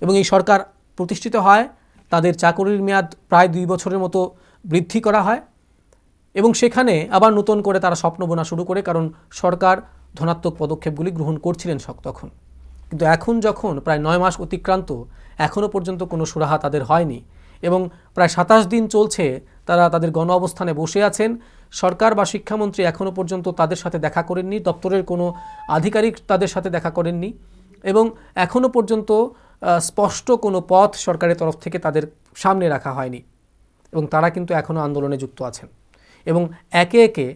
এবং এই সরকার প্রতিষ্ঠিত হয়। তাদের চাকরির মেয়াদ প্রায় 2 বছরের মতো বৃদ্ধি করা হয় এবং সেখানে আবার নতুন করে তারা স্বপ্ন বোনা শুরু করে, কারণ সরকার ধনাত্মক পদক্ষেপগুলি গ্রহণ করছিলেন তখন। কিন্তু এখন যখন প্রায় 9 মাস অতিক্রান্ত, এখনও পর্যন্ত কোনো সুরাহা তাদের হয়নি এবং প্রায় 27 দিন চলছে তারা তাদের গণ অবস্থানে বসে আছেন। সরকার বা শিক্ষামন্ত্রী এখনও পর্যন্ত তাদের সাথে দেখা করেননি, দপ্তরের কোনো আধিকারিক তাদের সাথে দেখা করেননি এবং এখনও পর্যন্ত স্পষ্ট কোনো পথ সরকারের তরফ থেকে তাদের সামনে রাখা হয়নি এবং তারা কিন্তু এখনও আন্দোলনে যুক্ত আছেন। এবং একে একে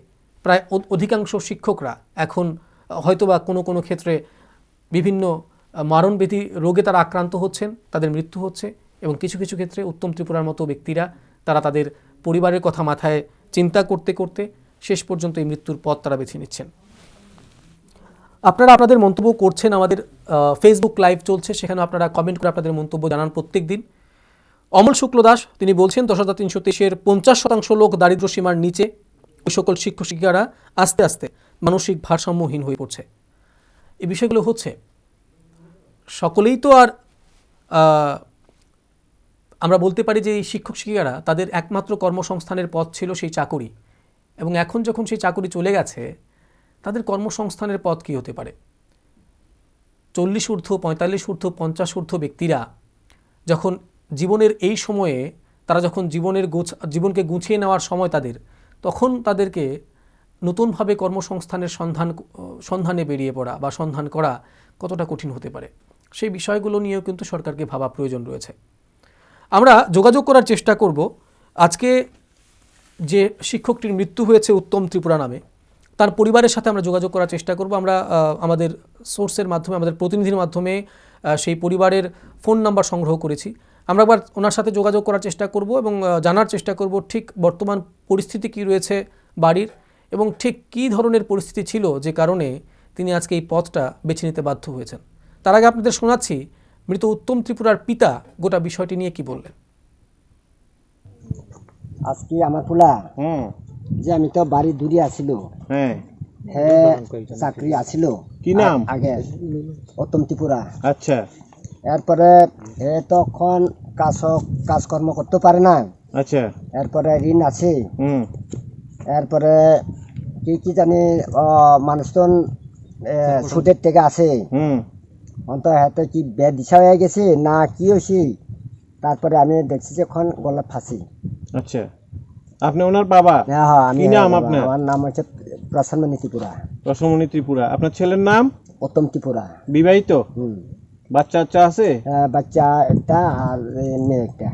প্রায় অধিকাংশ শিক্ষকরা এখন হয়তোবা কোনো ক্ষেত্রে বিভিন্ন মারণব্যাধি রোগে তারা আক্রান্ত হচ্ছেন, তাদের মৃত্যু হচ্ছে এবং কিছু ক্ষেত্রে উত্তম ত্রিপুরার মতো ব্যক্তিরা তারা তাদের পরিবারের কথা মাথায় চিন্তা করতে করতে শেষ পর্যন্ত এই মৃত্যুর পথ তারা বেছে নিচ্ছেন। আপনারা আপনাদের মন্তব্য করছেন, আমাদের ফেসবুক লাইভ চলছে, সেখানে আপনারা কমেন্ট করে আপনাদের মন্তব্য জানান প্রত্যেক দিন। অমল শুক্ল দাস তিনি বলছেন 10,323-এর 50% লোক দারিদ্র্য সীমার নিচে। ওই সকল শিক্ষক শিক্ষিকারা আস্তে আস্তে মানসিক ভারসাম্যহীন হয়ে পড়ছে। এই বিষয়গুলো হচ্ছে, সকলেই তো আর আমরা বলতে পারি যে এই শিক্ষক শিক্ষিকারা তাদের একমাত্র কর্মসংস্থানের পথ ছিল সেই চাকুরি, এবং এখন যখন সেই চাকুরি চলে গেছে তাদের কর্মসংস্থানের পথ কী হতে পারে? 40 ঊর্ধ্ব, 45 ঊর্ধ্ব, 50 ঊর্ধ্ব ব্যক্তিরা যখন জীবনের এই সময়ে তারা যখন জীবনকে গুছিয়ে নেওয়ার সময় তাদের, তখন তাদেরকে নতুনভাবে কর্মসংস্থানের সন্ধানে বেরিয়ে পড়া বা সন্ধান করা কতটা কঠিন হতে পারে, সেই বিষয়গুলো নিয়েও কিন্তু সরকারকে ভাবা প্রয়োজন রয়েছে। আমরা যোগাযোগ করার চেষ্টা করব। আজকে যে শিক্ষকটির মৃত্যু হয়েছে উত্তম ত্রিপুরা নামে, তার পরিবারের সাথে আমরা যোগাযোগ করার চেষ্টা করব। আমরা আমাদের সোর্সের মাধ্যমে, আমাদের প্রতিনিধির মাধ্যমে সেই পরিবারের ফোন নাম্বার সংগ্রহ করেছি। আমরা আবার ওনার সাথে যোগাযোগ করার চেষ্টা করব এবং জানার চেষ্টা করব ঠিক বর্তমান পরিস্থিতি কী রয়েছে বাড়ির, এবং ঠিক কী ধরনের পরিস্থিতি ছিল যে কারণে তিনি আজকে এই পথটা বেছে নিতে বাধ্য হয়েছেন। তার আগে আপনাদের শোনাচ্ছি মৃত উত্তম ত্রিপুরার পিতা গোটা বিষয়টি নিয়ে কি বললেন। আজকে আমার পোলা যে আমি তো বাড়ি দূরে আসিল, হ্যাঁ চাকরি আসিল, কি নাম আগে উত্তম ত্রিপুরা। আচ্ছা, এরপরে হে তখন কাজকর্ম করতে পারে না। আচ্ছা, এরপরে ঋণ আছে, এরপরে কি জানি মানুষজন সুদের থেকে আছে, অন্ত হাতে কি দিশা হয়ে গেছে না কি হয়েছে। তারপরে আমি দেখছি যে এখন গলা ফাঁসি। আচ্ছা, আপনি ওনার বাবা? হ্যাঁ, আমি কি নাম আপনার? আমার নাম হচ্ছে প্রসন্নমণি ত্রিপুরা। রসমণি ত্রিপুরা। আপনার ছেলের নাম? উত্তম ত্রিপুরা। বিবাহিত? বাচ্চা আছে? বাচ্চা একটা আর মেয়ে একটা।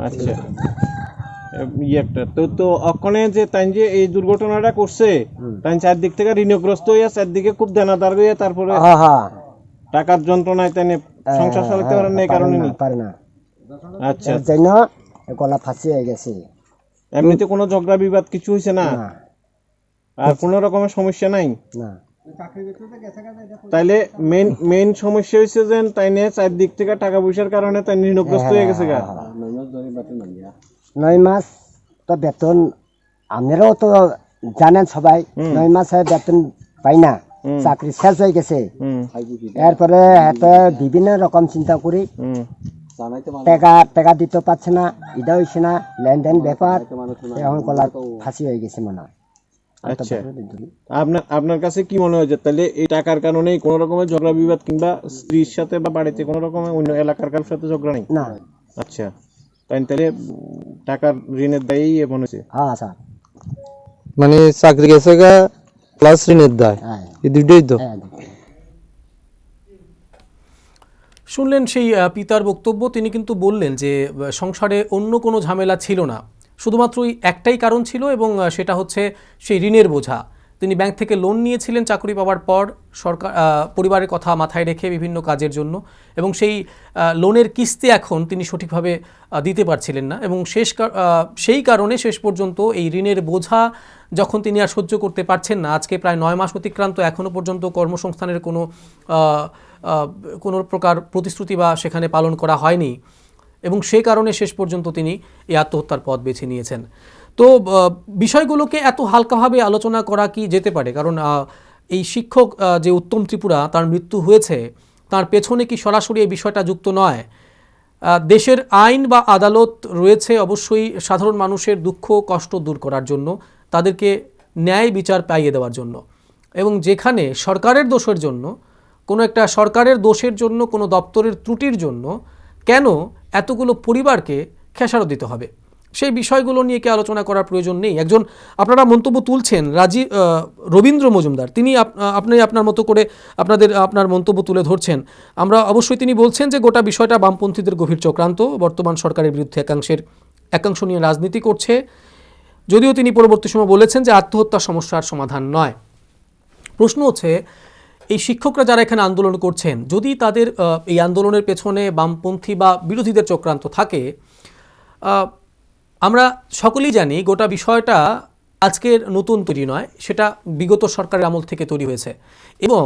আচ্ছা, একটা তো অক্ষণে যে তাই যে এই দুর্ঘটনাটা করছে, তাই চারদিক থেকে ঋণগ্রস্ত হইয়া, চারদিকে খুব দানাদার হইয়া, তারপরে টাকার যন্ত্রণায় তাই সংসার চালাতে পারেন না, এই কারণে পারে না। আচ্ছা, এর জন্য গলা ফাঁসি হয়ে গেছে। এমনিতে কোনো ঝগড়া বিবাদ কিছু হয়েছে না? আর কোনো রকমের সমস্যা নাই? না। তাইলে মেইন সমস্যা হয়েছে যে তাই নিয়ে চারদিক থেকে টাকা পয়সার কারণে তাই ঋণগ্রস্ত হয়ে গেছে। 9 মাস তো বেতন, আপনারাও তো জানেন সবাই, 9 মাস বেতন পাই না, চাকরি শেষ হয়ে গেছে। এরপরে হাতে বিভিন্ন রকম চিন্তা করি, টাকা দিতে পারছে না, এটা হয়েছে না, লেনদেন ব্যাপার, এখন গলার ফাঁসি হয়ে গেছে মনে হয়। আচ্ছা, আপনার কাছে কি মনে হয় যে তাহলে এই টাকার কারণে কোন রকমের ঝগড়া বিবাদ কিংবা স্ত্রীর সাথে বা বাড়িতে কোন রকমের অন্য এলাকার কারোর সাথে ঝগড়া নেই? না। আচ্ছা, তাহলে টাকার ঋণের দায়ই এমন হয়েছে? হ্যাঁ স্যার, মানে চাকরি গেছে গা প্লাস ঋণের দায়, এই দুটোই তো। শুনলেন সেই পিতার বক্তব্য। তিনি কিন্তু বললেন যে সংসারে অন্য কোনো ঝামেলা ছিল না, শুধুমাত্রই একটাই কারণ ছিল, এবং সেটা হচ্ছে সেই ঋণের বোঝা। তিনি ব্যাংক থেকে লোন নিয়েছিলেন চাকরি পাওয়ার পর, সরকার পরিবারের কথা মাথায় রেখে বিভিন্ন কাজের জন্য, এবং সেই লোনের কিস্তি এখন তিনি সঠিকভাবে দিতে পারছিলেন না, এবং সেই কারণে শেষ পর্যন্ত এই ঋণের বোঝা যখন তিনি আর সহ্য করতে পারছেন না, আজকে প্রায় 9 মাস অতিক্রান্ত, এখনও পর্যন্ত কর্মসংস্থানের কোনো প্রকার প্রতিশ্রুতি বা সেখানে পালন করা হয়নি, এবং সেই কারণে শেষ পর্যন্ত তিনি এই আত্মহত্যার পথ বেছে নিয়েছেন। তো বিষয়গুলোকে এত হালকাভাবে আলোচনা করা কি যেতে পারে? কারণ এই শিক্ষক যে উত্তম ত্রিপুরা, তার মৃত্যু হয়েছে, তার পেছনে কি সরাসরি এই বিষয়টা যুক্ত নয়? দেশের আইন বা আদালত রয়েছে অবশ্যই সাধারণ মানুষের দুঃখ কষ্ট দূর করার জন্য, তাদেরকে ন্যায় বিচার পাইয়ে দেওয়ার জন্য, এবং যেখানে সরকারের দোষের জন্য, কোনো একটা সরকারের দোষের জন্য, কোনো দপ্তরের ত্রুটির জন্য কেন এতগুলো পরিবারকে খেসারত দিতে হবে, সেই বিষয়গুলো নিয়ে কি আলোচনা করার প্রয়োজন নেই? একজন আপনারা মন্তব্য তুলছেন রবীন্দ্র মজুমদার, তিনি আপনি আপনার মতো করে আপনার মন্তব্য তুলে ধরছেন। আমরা অবশ্যই তিনি বলছেন যে গোটা বিষয়টা বামপন্থীদের গভীর চক্রান্ত, বর্তমান সরকারের বিরুদ্ধে একাংশ নিয়ে রাজনীতি করছে, যদিও তিনি পরবর্তী সময় বলেছেন যে আত্মহত্যা সমস্যার সমাধান নয়। প্রশ্ন হচ্ছে, এই শিক্ষকরা যারা এখানে আন্দোলন করছেন, যদি তাদের এই আন্দোলনের পেছনে বামপন্থী বা বিরোধীদের চক্রান্ত থাকে, আমরা সকলেই জানি গোটা বিষয়টা আজকের নতুন তৈরি নয়, সেটা বিগত সরকারের আমল থেকে তৈরি হয়েছে। এবং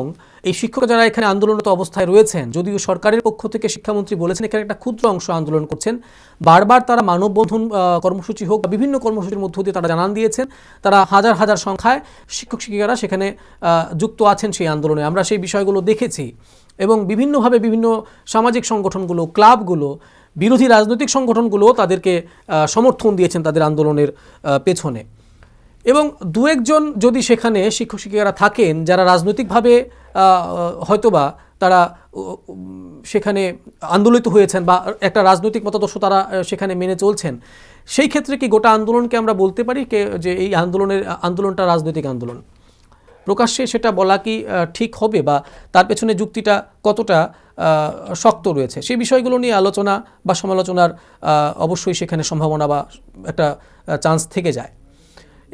এই শিক্ষক যারা এখানে আন্দোলনরত অবস্থায় রয়েছেন, যদিও সরকারের পক্ষ থেকে শিক্ষামন্ত্রী বলেছেন এখানে একটা ক্ষুদ্র অংশ আন্দোলন করছেন, বারবার তারা মানববন্ধন কর্মসূচি হোক বা বিভিন্ন কর্মসূচির মধ্য দিয়ে তারা জানান দিয়েছেন তারা হাজার হাজার সংখ্যায় শিক্ষক শিক্ষিকারা সেখানে যুক্ত আছেন সেই আন্দোলনে। আমরা সেই বিষয়গুলো দেখেছি এবং বিভিন্নভাবে বিভিন্ন সামাজিক সংগঠনগুলো, ক্লাবগুলো, বিরোধী রাজনৈতিক সংগঠনগুলো তাদেরকে সমর্থন দিয়েছেন তাদের আন্দোলনের পেছনে। এবং দু একজন যদি সেখানে শিক্ষক শিক্ষিকারা থাকেন যারা রাজনৈতিকভাবে হয়তোবা তারা সেখানে আন্দোলিত হয়েছেন বা একটা রাজনৈতিক মতাদর্শ তারা সেখানে মেনে চলছেন, সেই ক্ষেত্রে কি গোটা আন্দোলনকে আমরা বলতে পারি যে এই আন্দোলনটা রাজনৈতিক আন্দোলন? প্রকাশ্যে সেটা বলা কি ঠিক হবে বা তার পেছনে যুক্তিটা কতটা শক্ত রয়েছে, সেই বিষয়গুলো নিয়ে আলোচনা বা সমালোচনার অবশ্যই সেখানে সম্ভাবনা বা একটা চান্স থেকে যায়।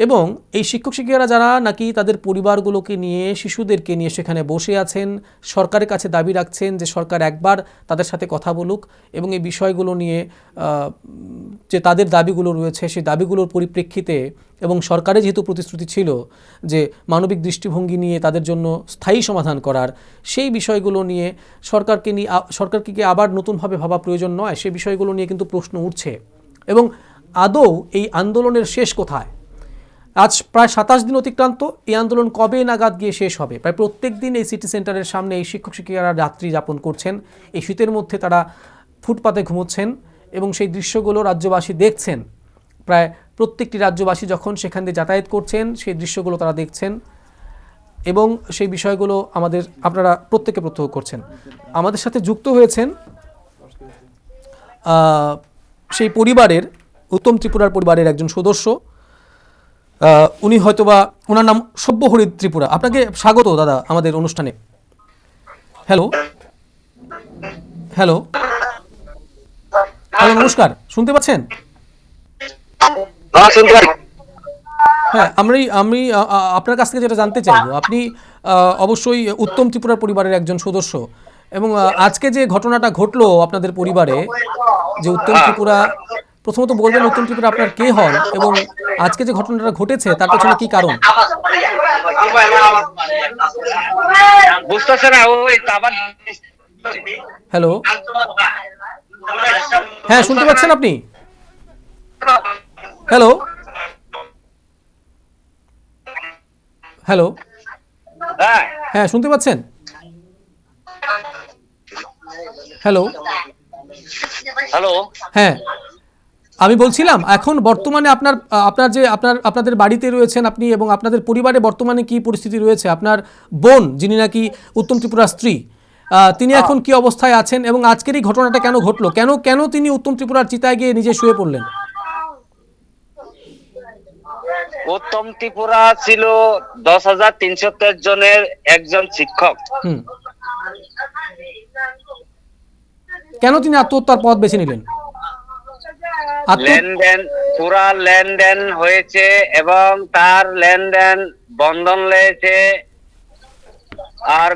এবং এই শিক্ষক শিক্ষিকারা যারা নাকি তাদের পরিবারগুলোকে নিয়ে, শিশুদেরকে নিয়ে সেখানে বসে আছেন, সরকারের কাছে দাবি রাখছেন যে সরকার একবার তাদের সাথে কথা বলুক এবং এই বিষয়গুলো নিয়ে যে তাদের দাবিগুলো রয়েছে সেই দাবিগুলোর পরিপ্রেক্ষিতে এবং সরকারের যেহেতু প্রতিশ্রুতি ছিল যে মানবিক দৃষ্টিভঙ্গি নিয়ে তাদের জন্য স্থায়ী সমাধান করার, সেই বিষয়গুলো নিয়ে সরকারকে আবার নতুনভাবে ভাবা প্রয়োজন নয়, সেই বিষয়গুলো নিয়ে কিন্তু প্রশ্ন উঠছে। এবং আদৌ এই আন্দোলনের শেষ কোথায়? আজ প্রায় 27 দিন অতিক্রান্ত, এই আন্দোলন কবে নাগাদ গিয়ে শেষ হবে? প্রায় প্রত্যেক দিন এই সিটি সেন্টারের সামনে এই শিক্ষক শিক্ষিকারা রাত্রি যাপন করছেন, এই শীতের মধ্যে তারা ফুটপাতে ঘুমোচ্ছেন এবং সেই দৃশ্যগুলো রাজ্যবাসী দেখছেন। প্রায় প্রত্যেকটি রাজ্যবাসী যখন সেখান দিয়ে যাতায়াত করছেন সেই দৃশ্যগুলো তারা দেখছেন এবং সেই বিষয়গুলো আপনারা প্রত্যেকে প্রত্যক্ষ করছেন। আমাদের সাথে যুক্ত হয়েছেন সেই পরিবারের, উত্তম ত্রিপুরার পরিবারের একজন সদস্য, উনি হয়তোবা, ওনার নাম সব্যহরি ত্রিপুরা। আপনাকে স্বাগত দাদা আমাদের অনুষ্ঠানে। হ্যালো হ্যালো হ্যালো নমস্কার, শুনতে পাচ্ছেন? হ্যাঁ, আমি আপনার কাছ থেকে যেটা জানতে চাইবো, আপনি অবশ্যই উত্তম ত্রিপুরার পরিবারের একজন সদস্য এবং আজকে যে ঘটনাটা ঘটলো আপনাদের পরিবারে, যে উত্তম ত্রিপুরা, প্রথমত বলবেন উত্তম ত্রিপুরা আপনার কে হন এবং আজকে যে ঘটনাটা ঘটেছে তার পেছনে কি কারণ? হ্যালো, হ্যাঁ শুনতে পাচ্ছেন আপনি? হ্যালো হ্যালো হ্যাঁ শুনতে পাচ্ছেন? হ্যালো হ্যালো, হ্যাঁ, আমি বলছিলাম এখন বর্তমানে আপনাদের বাড়িতে রয়েছেন আপনি এবং আপনাদের পরিবারে বর্তমানে কি পরিস্থিতি রয়েছে? আপনার বোন, যিনি নাকি উত্তম ত্রিপুরার স্ত্রী, তিনি এখন কি অবস্থায় আছেন এবং আজকের এই ঘটনাটা কেন ঘটলো? কেন তিনি উত্তম ত্রিপুরার চিতায় গিয়ে নিজে শুয়ে পড়লেন? উত্তম ত্রিপুরা ছিল 10,313 জনের একজন শিক্ষক। কেন তিনি আত্মহত্যার পথ বেছে নিলেন? পুরা লেনদেন হয়েছে এবং তার লেনদেন বন্ধন লেগেছে, আর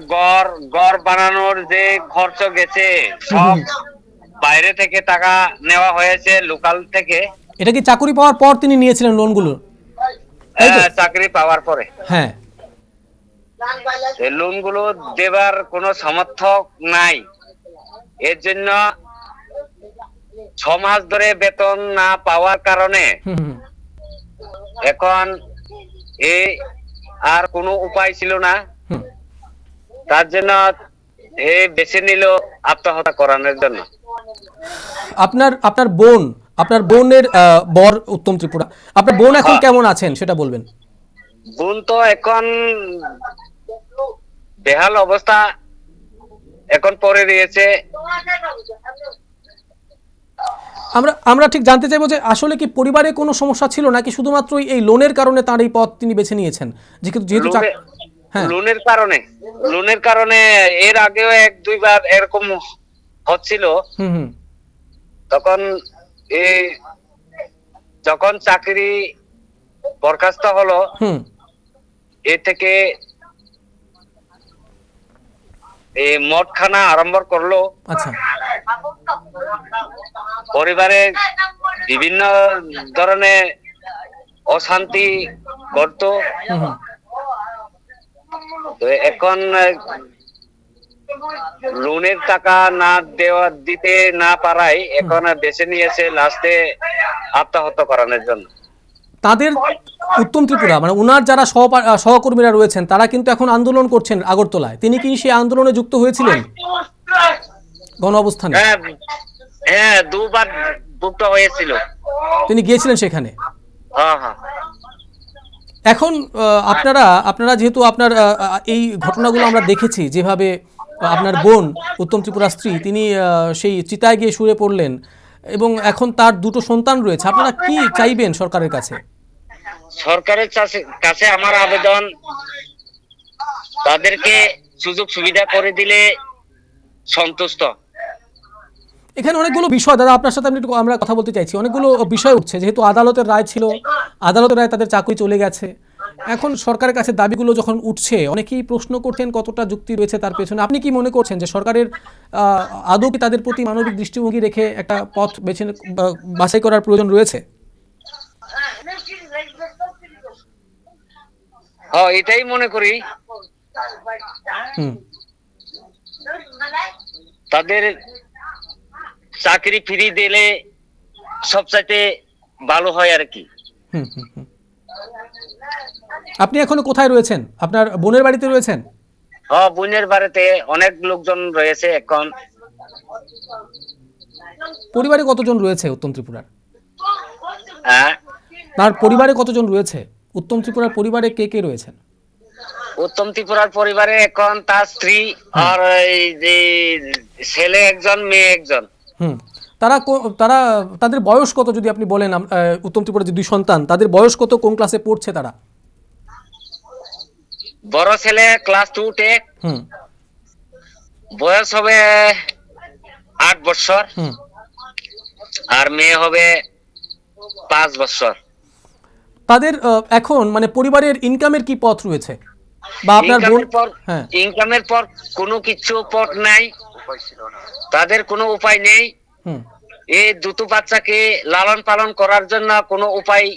গড় বানানোর যে খরচ গেছে সব বাইরে থেকে টাকা নেওয়া হয়েছে, লোকাল থেকে। এটা কি চাকরি পাওয়ার পর তিনি নিয়েছিলেন লোনগুলো? চাকরি পাওয়ার পরে, হ্যাঁ, লোনগুলো দেবার কোনো সমর্থক নাই। এর জন্য 6 মাস ধরে বেতন না পাওয়ার কারণে এখন আর কোনো উপায় ছিল না, তার জন্য বেছে নিল আত্মহত্যা করানোর জন্য। আপনার বোনের বর উত্তম ত্রিপুরা, আপনার বোন এখন কেমন আছেন সেটা বলবেন? বোন তো এখন বেহাল অবস্থা এখন পড়ে রয়েছে। আমরা ঠিক জানতে চাইবো যে আসলে কি পরিবারে কোনো সমস্যা ছিল নাকি শুধুমাত্র এই লোনের কারণে তার এই পথ তিনি বেছে নিয়েছেন? যেহেতু লোনের কারণে এর আগেও 1-2 বার এরকম হচ্ছিল। তখন যখন চাকরি বরখাস্ত হলো, এ থেকে মদখানা আরম্ভ করলো। আচ্ছা, পরিবারে বিভিন্ন ধরনের অশান্তি করতো। তো এখন লোনের টাকা না দিতে না পারায় এখন বেছে নিয়েছে লাস্টে আত্মহত্যা করানোর জন্য। তাদের উত্তম ত্রিপুরা মানে ওনার যারা সহকর্মীরা রয়েছেন তারা কিন্তু এখন আন্দোলন করছেন আগরতলায়। তিনি কি সেই আন্দোলনে যুক্ত হয়েছিলেন গণ অবস্থানে? হ্যাঁ, দুবার যুক্ত হয়েছিল। তিনি গিয়েছিলেন সেখানে। হ্যাঁ হ্যাঁ। এখন আপনারা যেহেতু আপনার এই ঘটনাগুলো আমরা দেখেছি, যেভাবে আপনার বোন উত্তম ত্রিপুরার স্ত্রী তিনি সেই চিতায় গিয়ে শুয়ে পড়লেন এবং এখন তার দুটো সন্তান রয়েছে, আপনারা কি চাইবেন সরকারের কাছে? সরকারের কাছে আমার আবেদন, তাদেরকে সুযোগ সুবিধা করে দিলে সন্তুষ্ট। এখানে অনেকগুলো বিষয় দাদা আপনার সাথে আমরা কথা বলতে চাইছি। অনেকগুলো বিষয় উঠছে, যেহেতু আদালতের রায় ছিল, আদালতের রায় তাদের চাকরি চলে গেছে। এখন সরকারের কাছে দাবিগুলো যখন উঠছে অনেকেই প্রশ্ন করছেন কতটা যুক্তি রয়েছে তার পেছনে। আপনি কি মনে করছেন যে সরকারের আদৌ কি তাদের প্রতি মানবিক দৃষ্টিভঙ্গি রেখে একটা পথ বাছাই করার প্রয়োজন রয়েছে? হ্যাঁ, এটাই মনে করি। তাদের চাকরি ফিরিয়ে দিলে সবচাইতে ভালো হয় আর কি। আপনি এখনো কোথায় রয়েছেন? আপনার বোনের বাড়িতে রয়েছেন? হ্যাঁ, বোনের বাড়িতে অনেক লোকজন রয়েছে এখন। পরিবারে কতজন রয়েছে উত্তম ত্রিপুরার? হ্যাঁ, তার পরিবারে কতজন রয়েছে? উত্তম ত্রিপুরার পরিবারে কে কে রয়েছেন? উত্তম ত্রিপুরার পরিবারে এখন তার স্ত্রী আর এই যে ছেলে একজন, মেয়ে একজন। তারা তাদের বয়স কত যদি আপনি বলেন? উত্তম ত্রিপুরার যে দুই সন্তান তাদের বয়স কত, কোন ক্লাসে পড়ছে তারা? বড় ছেলে ক্লাস 2-তে, বয়স হবে 8 বছর, আর মেয়ে হবে 5 বছর। তাদের এখন মানে পরিবারের ইনকামের কি পথ রয়েছে? বা আপনার ইনকামের পর কোনো কিছু পথ নাই, তাদের কোনো উপায় নেই। এই দুটো বাচ্চাকে লালন পালন করার জন্য কোনো উপায়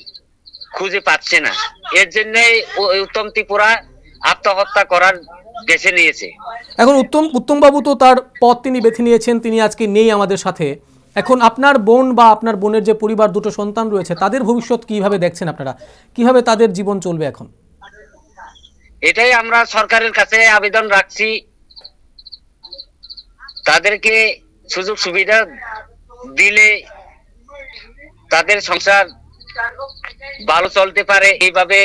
খুঁজে পাচ্ছে না। এর জন্যই উত্তম ত্রিপুরা আত্মহত্যা করার বেছে নিয়েছে। এখন উত্তম বাবু তো তার পথ তিনি বেছে নিয়েছেন, তিনি আজকে নেই আমাদের সাথে। এখন আপনার বোন বা আপনার বোনের যে পরিবার, দুটো সন্তান রয়েছে, তাদের ভবিষ্যৎ কিভাবে দেখছেন আপনারা? কিভাবে তাদের জীবন চলবে এখন? এটাই আমরা সরকারের কাছে আবেদন রাখছি, তাদেরকে সুযোগ সুবিধা দিলে তাদের সংসার ভালো চলতে পারে, এইভাবে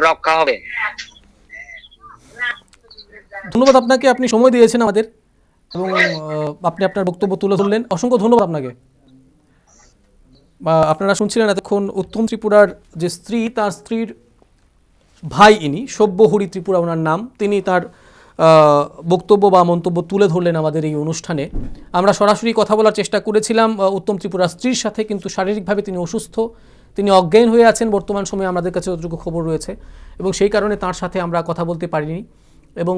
রক্ষা হবে। ধন্যবাদ আপনাকে, আপনি সময় দিয়েছেন আমাদের এবং আপনি আপনার বক্তব্য তুলে ধরলেন। অসংখ্য ধন্যবাদ আপনাকে। আপনারা শুনছিলেন এতক্ষণ উত্তম ত্রিপুরার যে স্ত্রী, তার স্ত্রীর ভাই ইনি, সব্যহরি ত্রিপুরা ওনার নাম। তিনি তার বক্তব্য বা মন্তব্য তুলে ধরলেন আমাদের এই অনুষ্ঠানে। আমরা সরাসরি কথা বলার চেষ্টা করেছিলাম উত্তম ত্রিপুরার স্ত্রীর সাথে, কিন্তু শারীরিকভাবে তিনি অসুস্থ, তিনি অজ্ঞান হয়ে আছেন বর্তমান সময়ে, আমাদের কাছে যতটুকু খবর রয়েছে, এবং সেই কারণে তার সাথে আমরা কথা বলতে পারিনি। এবং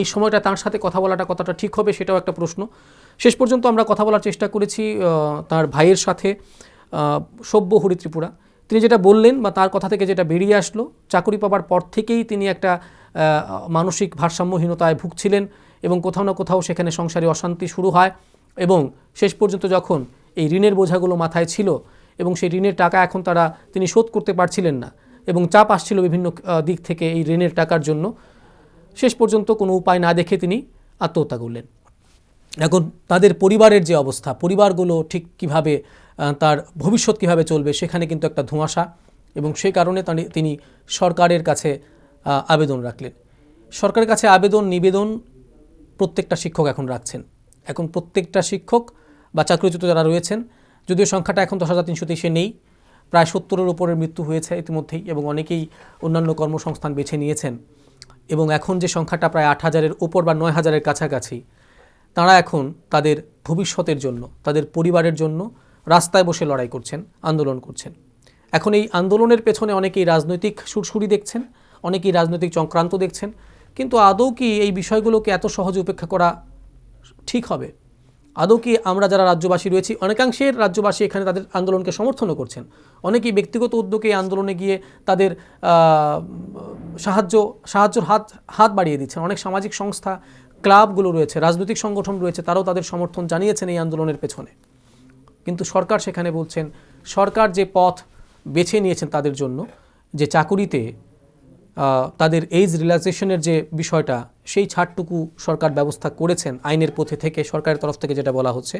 এই সময়টা তার সাথে কথা বলাটা কতটা ঠিক হবে সেটাও একটা প্রশ্ন। শেষ পর্যন্ত আমরা কথা বলার চেষ্টা করেছি তার ভাইয়ের সাথে, সব্যহরি ত্রিপুরা। তিনি যেটা বললেন বা তার কথা থেকে যেটা বেরিয়ে আসলো, চাকরি পাবার পর থেকেই তিনি একটা মানসিক ভারসাম্যহীনতায় ভুগছিলেন এবং কোথাও না কোথাও সেখানে সংসারে অশান্তি শুরু হয় এবং শেষ পর্যন্ত যখন এই ঋণের বোঝাগুলো মাথায় ছিল এবং সেই ঋণের টাকা এখন তিনি শোধ করতে পারছিলেন না এবং চাপ আসছিল বিভিন্ন দিক থেকে এই ঋণের টাকার জন্য, শেষ পর্যন্ত কোনো উপায় না দেখে তিনি আত্মহত্যা করলেন। এখন তাদের পরিবারের যে অবস্থা, পরিবারগুলো ঠিক কিভাবে, তার ভবিষ্যৎ কিভাবে চলবে, সেখানে কিন্তু একটা ধোঁয়াশা, এবং সেই কারণে তিনি সরকারের কাছে আবেদন রাখলেন। সরকারের কাছে আবেদন নিবেদন প্রত্যেকটা শিক্ষক এখন রাখছেন। এখন প্রত্যেকটা শিক্ষক বা চাকরিচ্যুত যারা রয়েছেন, যদিও সংখ্যাটা এখন 10,323 নেই, প্রায় 70-এর উপরের মৃত্যু হয়েছে ইতিমধ্যেই এবং অনেকেই অন্যান্য কর্মসংস্থান বেছে নিয়েছেন, এবং এখন যে সংখ্যাটা প্রায় 8,000-এর উপর বা 9,000-এর কাছাকাছি, তারা এখন তাদের ভবিষ্যতের জন্য, তাদের পরিবারের জন্য রাস্তায় বসে লড়াই করছেন, আন্দোলন করছেন। এখন এই আন্দোলনের পেছনে অনেকেই রাজনৈতিক সুরসুরি দেখছেন, অনেকেই রাজনৈতিক চক্রান্ত দেখছেন, কিন্তু আদৌ কি এই বিষয়গুলোকে এত সহজে উপেক্ষা করা ঠিক হবে? আদৌ কি আমরা যারা রাজ্যবাসী রয়েছি, অনেকাংশের রাজ্যবাসী এখানে তাদের আন্দোলনকে সমর্থনও করছেন, অনেকেই ব্যক্তিগত উদ্যোগে এই আন্দোলনে গিয়ে তাদের সাহায্যর হাত বাড়িয়ে দিচ্ছেন। অনেক সামাজিক সংস্থা, ক্লাবগুলো রয়েছে, রাজনৈতিক সংগঠন রয়েছে, তারাও তাদের সমর্থন জানিয়েছেন এই আন্দোলনের পেছনে। কিন্তু সরকার সেখানে বলছেন, সরকার যে পথ বেছে নিয়েছেন তাদের জন্য, যে চাকুরিতে তাদের এজ রিল্যাক্সেশনের যে বিষয়টা, সেই ছাড়টুকু সরকার ব্যবস্থা করেছেন আইনের পথে থেকে, সরকারের তরফ থেকে যেটা বলা হচ্ছে,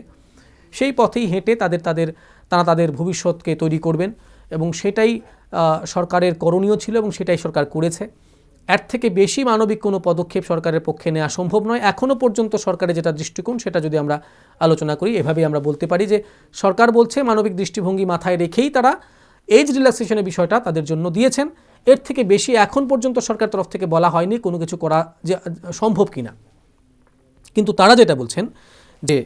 সেই পথেই হেঁটে তারা তাদের ভবিষ্যৎকে তৈরি করবেন এবং সেটাই সরকারের করণীয় ছিল এবং সেটাই সরকার করেছে। এর থেকে বেশি মানবিক কোনো পদক্ষেপ সরকারের পক্ষে নেওয়া সম্ভব নয়। এখনও পর্যন্ত সরকারের যেটা দৃষ্টিকোণ, সেটা যদি আমরা আলোচনা করি, এভাবেই আমরা বলতে পারি যে সরকার বলছে মানবিক দৃষ্টিভঙ্গি মাথায় রেখেই তারা এজ রিল্যাক্সেশনের বিষয়টা তাদের জন্য দিয়েছেন। এর থেকে বেশি এখন পর্যন্ত সরকার তরফ থেকে বলা হয়নি কোনো কিছু করা যে সম্ভব কিনা। কিন্তু তারা যেটা বলছেন যে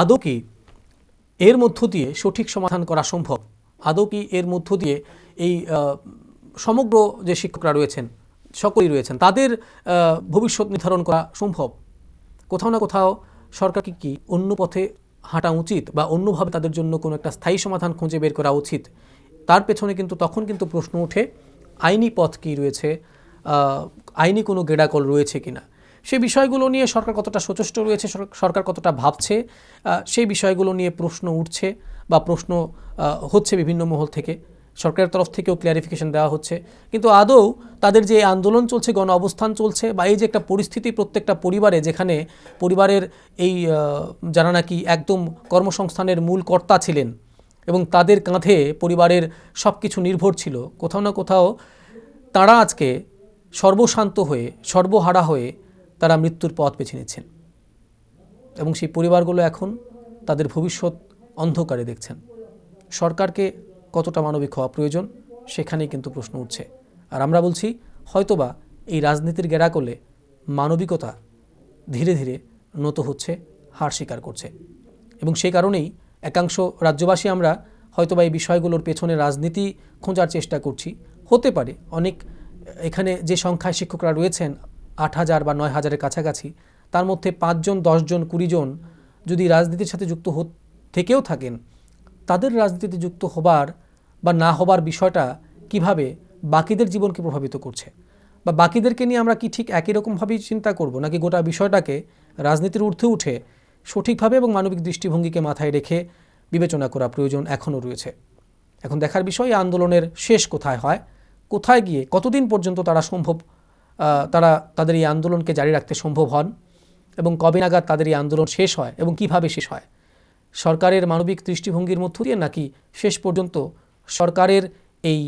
আদৌ কি এর মধ্য দিয়ে সঠিক সমাধান করা সম্ভব, আদৌ কি এর মধ্য দিয়ে এই সমগ্র যে শিক্ষকরা রয়েছেন, সকলেই রয়েছেন, তাদের ভবিষ্যৎ নির্ধারণ করা সম্ভব। কোথাও না কোথাও সরকারকে কি অন্য পথে হাঁটা উচিত বা অন্যভাবে তাদের জন্য কোনো একটা স্থায়ী সমাধান খুঁজে বের করা উচিত। তার পেছনে কিন্তু তখন কিন্তু প্রশ্ন ওঠে, আইনি পথ কী রয়েছে, আইনি কোনো গেড়াকল রয়েছে কিনা, সেই বিষয়গুলো নিয়ে সরকার কতটা সচেষ্ট রয়েছে, সরকার কতটা ভাবছে, সেই বিষয়গুলো নিয়ে প্রশ্ন উঠছে বা প্রশ্ন হচ্ছে বিভিন্ন মহল থেকে। সরকারের তরফ থেকেও ক্লিয়ারিফিকেশন দেওয়া হচ্ছে। কিন্তু আদৌ তাদের যে আন্দোলন চলছে, গণ অবস্থান চলছে, বা এই যে একটা পরিস্থিতি প্রত্যেকটা পরিবারে, যেখানে পরিবারের এই যারা নাকি একদম কর্মসংস্থানের মূল কর্তা ছিলেন এবং তাদের কাঁধে পরিবারের সব কিছু নির্ভর ছিল, কোথাও না কোথাও তারা আজকে সর্বশান্ত হয়ে, সর্বহারা হয়ে তারা মৃত্যুর পথ বেছে নিচ্ছেন এবং সেই পরিবারগুলো এখন তাদের ভবিষ্যৎ অন্ধকারে দেখছেন। সরকারকে কতটা মানবিক হওয়া প্রয়োজন, সেখানেই কিন্তু প্রশ্ন উঠছে। আর আমরা বলছি, হয়তোবা এই রাজনীতির গেড়াকলে মানবিকতা ধীরে ধীরে নত হচ্ছে, হার স্বীকার করছে এবং সেই কারণেই একাংশ রাজ্যবাসী আমরা হয়তোবা এই বিষয়গুলোর পেছনে রাজনীতি খোঁজার চেষ্টা করছি। হতে পারে অনেক, এখানে যে সংখ্যায় শিক্ষকরা রয়েছেন 8,000 বা 9,000-এর কাছাকাছি, তার মধ্যে 5 জন, 10 জন, 20 জন যদি রাজনীতির সাথে যুক্ত থেকেও থাকেন, তাদের রাজনীতিতে যুক্ত হবার বা না হবার বিষয়টা কিভাবে বাকিদের জীবনকে প্রভাবিত করছে, বা বাকিদেরকে নিয়ে আমরা কি ঠিক একই রকমভাবেই চিন্তা করব, নাকি গোটা বিষয়টাকে রাজনীতির ঊর্ধ্বে উঠে সঠিকভাবে এবং মানবিক দৃষ্টিভঙ্গিকে মাথায় রেখে বিবেচনা করা প্রয়োজন এখনও রয়েছে। এখন দেখার বিষয় আন্দোলনের শেষ কোথায় হয়, কোথায় গিয়ে কতদিন পর্যন্ত তারা তাদের এই আন্দোলনকে জারি রাখতে সম্ভব হন এবং কবে নাগাদ তাদের এই আন্দোলন শেষ হয় এবং কিভাবে শেষ হয়, সরকারের মানবিক দৃষ্টিভঙ্গির মধ্য দিয়ে নাকি শেষ পর্যন্ত সরকারের এই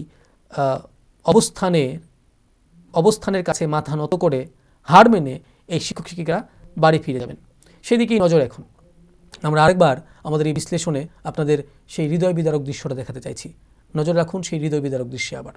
অবস্থানের কাছে মাথা নত করে হার মেনে এই শিক্ষক শিক্ষিকা বাড়ি ফিরে যাবেন, সেদিকেই নজর। এখন আমরা আরেকবার আমাদের এই বিশ্লেষণে আপনাদের সেই হৃদয় বিদারক দৃশ্যটা দেখাতে চাইছি। নজর রাখুন সেই হৃদয় বিদারক দৃশ্যে আবার।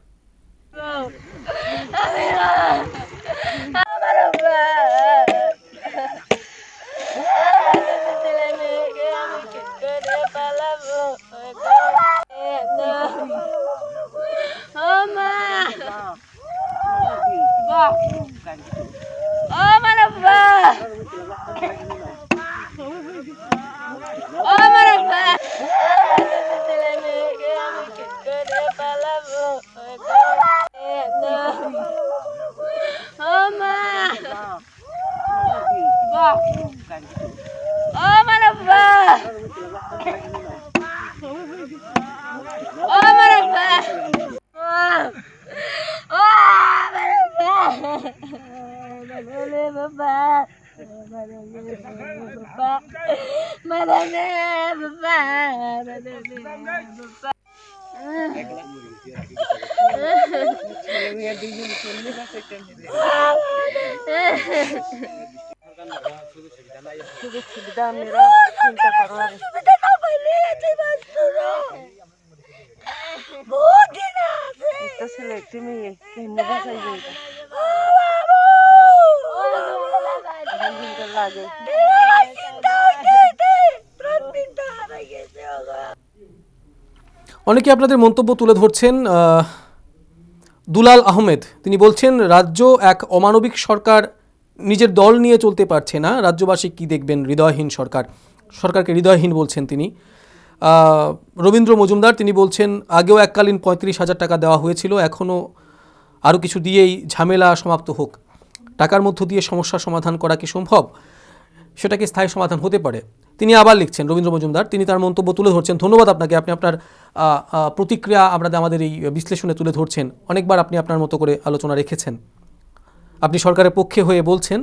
অনেকে আপনাদের মন্তব্য তুলে ধরছেন। দুলাল আহমেদ তিনি বলছেন, রাজ্য এক অমানবিক সরকার নিজের দল নিয়ে চলতে পারছে না, রাজ্যবাসী কি দেখবেন? হৃদয়হীন সরকার, সরকারকে হৃদয়হীন বলছেন তিনি। রবীন্দ্র মজুমদার তিনি বলছেন আগেও এককালীন 35,000 টাকা দেওয়া হয়েছিল, এখনও আরও কিছু দিয়েই ঝামেলা সমাপ্ত হোক। টাকার মধ্য দিয়ে সমস্যার সমাধান করা কি সম্ভব? সেটা কি স্থায়ী সমাধান হতে পারে? তিনি আবার লিখছেন রবীন্দ্র মজুমদার, তিনি তার মন্তব্য তুলে ধরছেন। ধন্যবাদ আপনাকে, আপনি আপনার প্রতিক্রিয়া আমাদের এই বিশ্লেষণে তুলে ধরছেন। অনেকবার আপনি আপনার মতো করে আলোচনা রেখেছেন, আপনি সরকারের পক্ষে হয়ে বলছেন।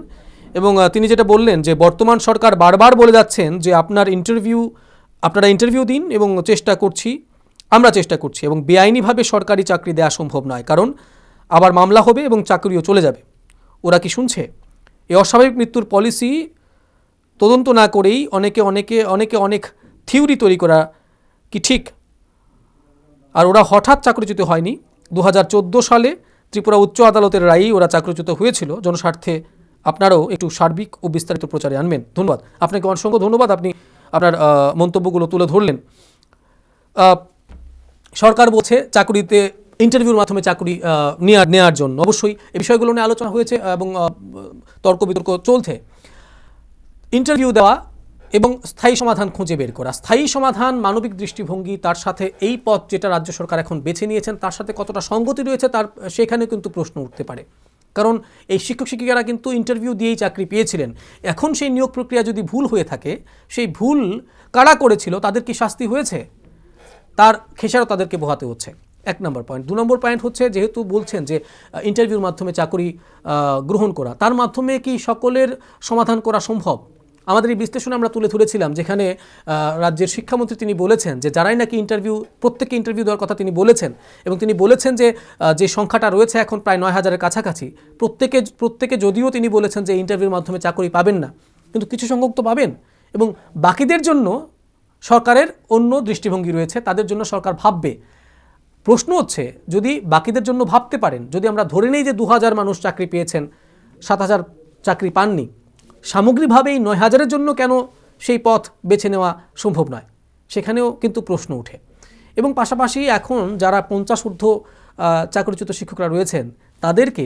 এবং তিনি যেটা বললেন যে বর্তমান সরকার বারবার বলে যাচ্ছেন যে আপনারা ইন্টারভিউ দিন এবং আমরা চেষ্টা করছি এবং বেআইনিভাবে সরকারি চাকরি দেওয়া সম্ভব নয়, কারণ আবার মামলা হবে এবং চাকরিও চলে যাবে। ওরা কি শুনছে? এই অস্বাভাবিক মৃত্যুর পলিসি তদন্ত না করেই অনেক থিওরি তৈরি করা কি ঠিক? আর ওরা হঠাৎ চাকরিচ্যুত হয়নি। 2014 সালে ত্রিপুরা উচ্চ আদালতের রায়েই ওরা চাকরিচ্যুত হয়েছিল। জনস্বার্থে আপনারাও একটু সার্বিক ও বিস্তারিত প্রচারে আনবেন। ধন্যবাদ আপনাকে, অসংখ্য ধন্যবাদ, আপনি আপনার মন্তব্যগুলো তুলে ধরলেন। সরকার বলছে চাকরিতে ইন্টারভিউর মাধ্যমে চাকরি নেওয়ার জন্য। অবশ্যই এই বিষয়গুলো নিয়ে আলোচনা হয়েছে এবং তর্ক বিতর্ক চলছে। ইন্টারভিউ দেওয়া এবং স্থায়ী সমাধান খুঁজে বের করা, স্থায়ী সমাধান, মানবিক দৃষ্টিভঙ্গি, তার সাথে এই পথ যেটা রাজ্য সরকার এখন বেছে নিয়েছেন তার সাথে কতটা সঙ্গতি রয়েছে সেখানে কিন্তু প্রশ্ন উঠতে পারে। কারণ এই শিক্ষক শিক্ষিকারা কিন্তু ইন্টারভিউ দিয়েই চাকরি পেয়েছিলেন। এখন সেই নিয়োগ প্রক্রিয়া যদি ভুল হয়ে থাকে, সেই ভুল কারা করেছিল, তাদের কি শাস্তি হয়েছে, তার খেসারত তাদেরকে পোহাতে হচ্ছে। 1 নম্বর পয়েন্ট। 2 নম্বর পয়েন্ট হচ্ছে, যেহেতু বলছেন যে ইন্টারভিউর মাধ্যমে চাকরি গ্রহণ করা, তার মাধ্যমে কি সকলের সমাধান করা সম্ভব? আমাদের এই বিশ্লেষণে আমরা তুলে ধরেছিলাম, যেখানে রাজ্যের শিক্ষামন্ত্রী তিনি বলেছেন যে যারাই নাকি প্রত্যেককে ইন্টারভিউ দেওয়ার কথা তিনি বলেছেন, এবং তিনি বলেছেন যে সংখ্যাটা রয়েছে এখন প্রায় 9,000-এর কাছাকাছি, প্রত্যেকে যদিও তিনি বলেছেন যে ইন্টারভিউর মাধ্যমে চাকরি পাবেন না, কিন্তু কিছু সংখ্যক তো পাবেন। এবং বাকিদের জন্য সরকারের অন্য দৃষ্টিভঙ্গি রয়েছে, তাদের জন্য সরকার ভাববে। প্রশ্ন হচ্ছে, যদি বাকিদের জন্য ভাবতে পারেন, যদি আমরা ধরে নেই যে 2,000 মানুষ চাকরি পেয়েছেন, 7,000 চাকরি পাননি, সামগ্রিকভাবেই 9,000-এর জন্য কেন সেই পথ বেছে নেওয়া সম্ভব নয়? সেখানেও কিন্তু প্রশ্ন ওঠে। এবং পাশাপাশি এখন যারা 50 ঊর্ধ্ব চাকরিচ্যুত শিক্ষকরা রয়েছেন, তাদেরকে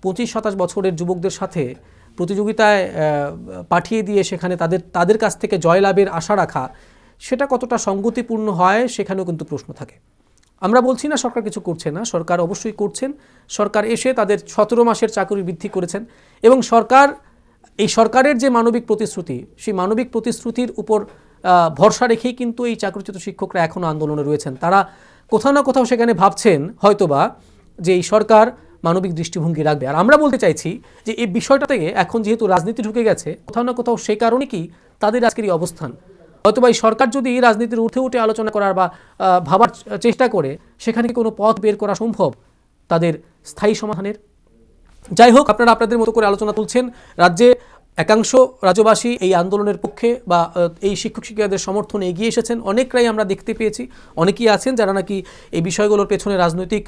25-27 বছরের যুবকদের সাথে প্রতিযোগিতায় পাঠিয়ে দিয়ে সেখানে তাদের কাছ থেকে জয়লাভের আশা রাখা, সেটা কতটা সঙ্গতিপূর্ণ হয়, সেখানেও কিন্তু প্রশ্ন থাকে। আমরা বলছি না সরকার কিছু করছে না, সরকার অবশ্যই করছেন। সরকার এসে তাদের 17 মাসের চাকরি বৃদ্ধি করেছেন এবং সরকারের যে মানবিক প্রতিশ্রুতি, সেই মানবিক প্রতিশ্রুতির উপর ভরসা রেখেই কিন্তু এই চাকরিচ্যুত শিক্ষকরা এখনও আন্দোলনে রয়েছেন। তারা কোথাও না কোথাও সেখানে ভাবছেন হয়তোবা যে এই সরকার মানবিক দৃষ্টিভঙ্গি রাখবে। আর আমরা বলতে চাইছি যে এই বিষয়টা থেকে এখন যেহেতু রাজনীতি ঢুকে গেছে, কোথাও না কোথাও সেই কারণে কি তাদের আজকের এই অবস্থান। হয়তোবা এই সরকার যদি রাজনীতির উঠে আলোচনা করার বা ভাবার চেষ্টা করে, সেখানে কোনো পথ বের করা সম্ভব তাদের স্থায়ী সমাধানের। যাই হোক, আপনারা আপনাদের মতো করে আলোচনা তুলছেন। রাজ্যে একাংশ রাজ্যবাসী এই আন্দোলনের পক্ষে বা এই শিক্ষক শিক্ষিকাদের সমর্থনে এগিয়ে এসেছেন। অনেকরাই আমরা দেখতে পেয়েছি, অনেকেই আছেন যারা নাকি এই বিষয়গুলোর পেছনে রাজনৈতিক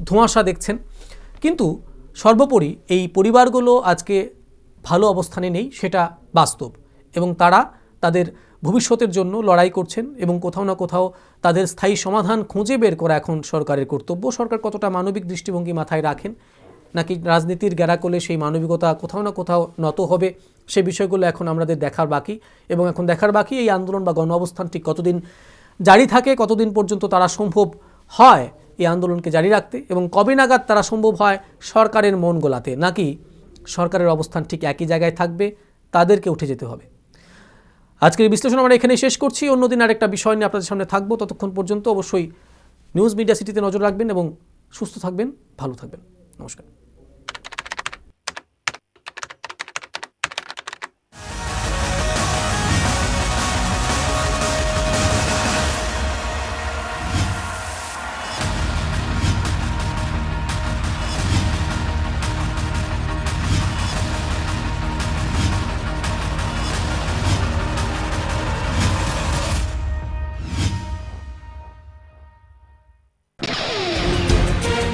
ধোঁয়াশা দেখছেন। কিন্তু সর্বোপরি এই পরিবারগুলো আজকে ভালো অবস্থানে নেই, সেটা বাস্তব, এবং তারা তাদের ভবিষ্যতের জন্য লড়াই করছেন এবং কোথাও না কোথাও তাদের স্থায়ী সমাধান খুঁজে বের করা এখন সরকারের কর্তব্য। সরকার কতটা মানবিক দৃষ্টিভঙ্গি মাথায় রাখেন, নাকি রাজনীতির গ্যারাকলে সেই মানবিকতা কোথাও না কোথাও নত হবে, সে বিষয়গুলো এখন আমাদের দেখার বাকি। এবং এখন দেখার বাকি এই আন্দোলন বা গণ অবস্থান ঠিক কতদিন জারি থাকে, কতদিন পর্যন্ত তারা সম্ভব হয় এই আন্দোলনকে জারি রাখতে, এবং কবে নাগাদ তারা সম্ভব হয় সরকারের মন গোলাতে, নাকি সরকারের অবস্থান ঠিক একই জায়গায় থাকবে, তাদেরকে উঠে যেতে হবে। আজকের বিশ্লেষণ আমরা এখানেই শেষ করছি। অন্যদিন আরেকটা বিষয় নিয়ে আপনাদের সামনে থাকবো। ততক্ষণ পর্যন্ত অবশ্যই নিউজ মিডিয়া সিটিতে নজর রাখবেন এবং সুস্থ থাকবেন, ভালো থাকবেন। নমস্কার।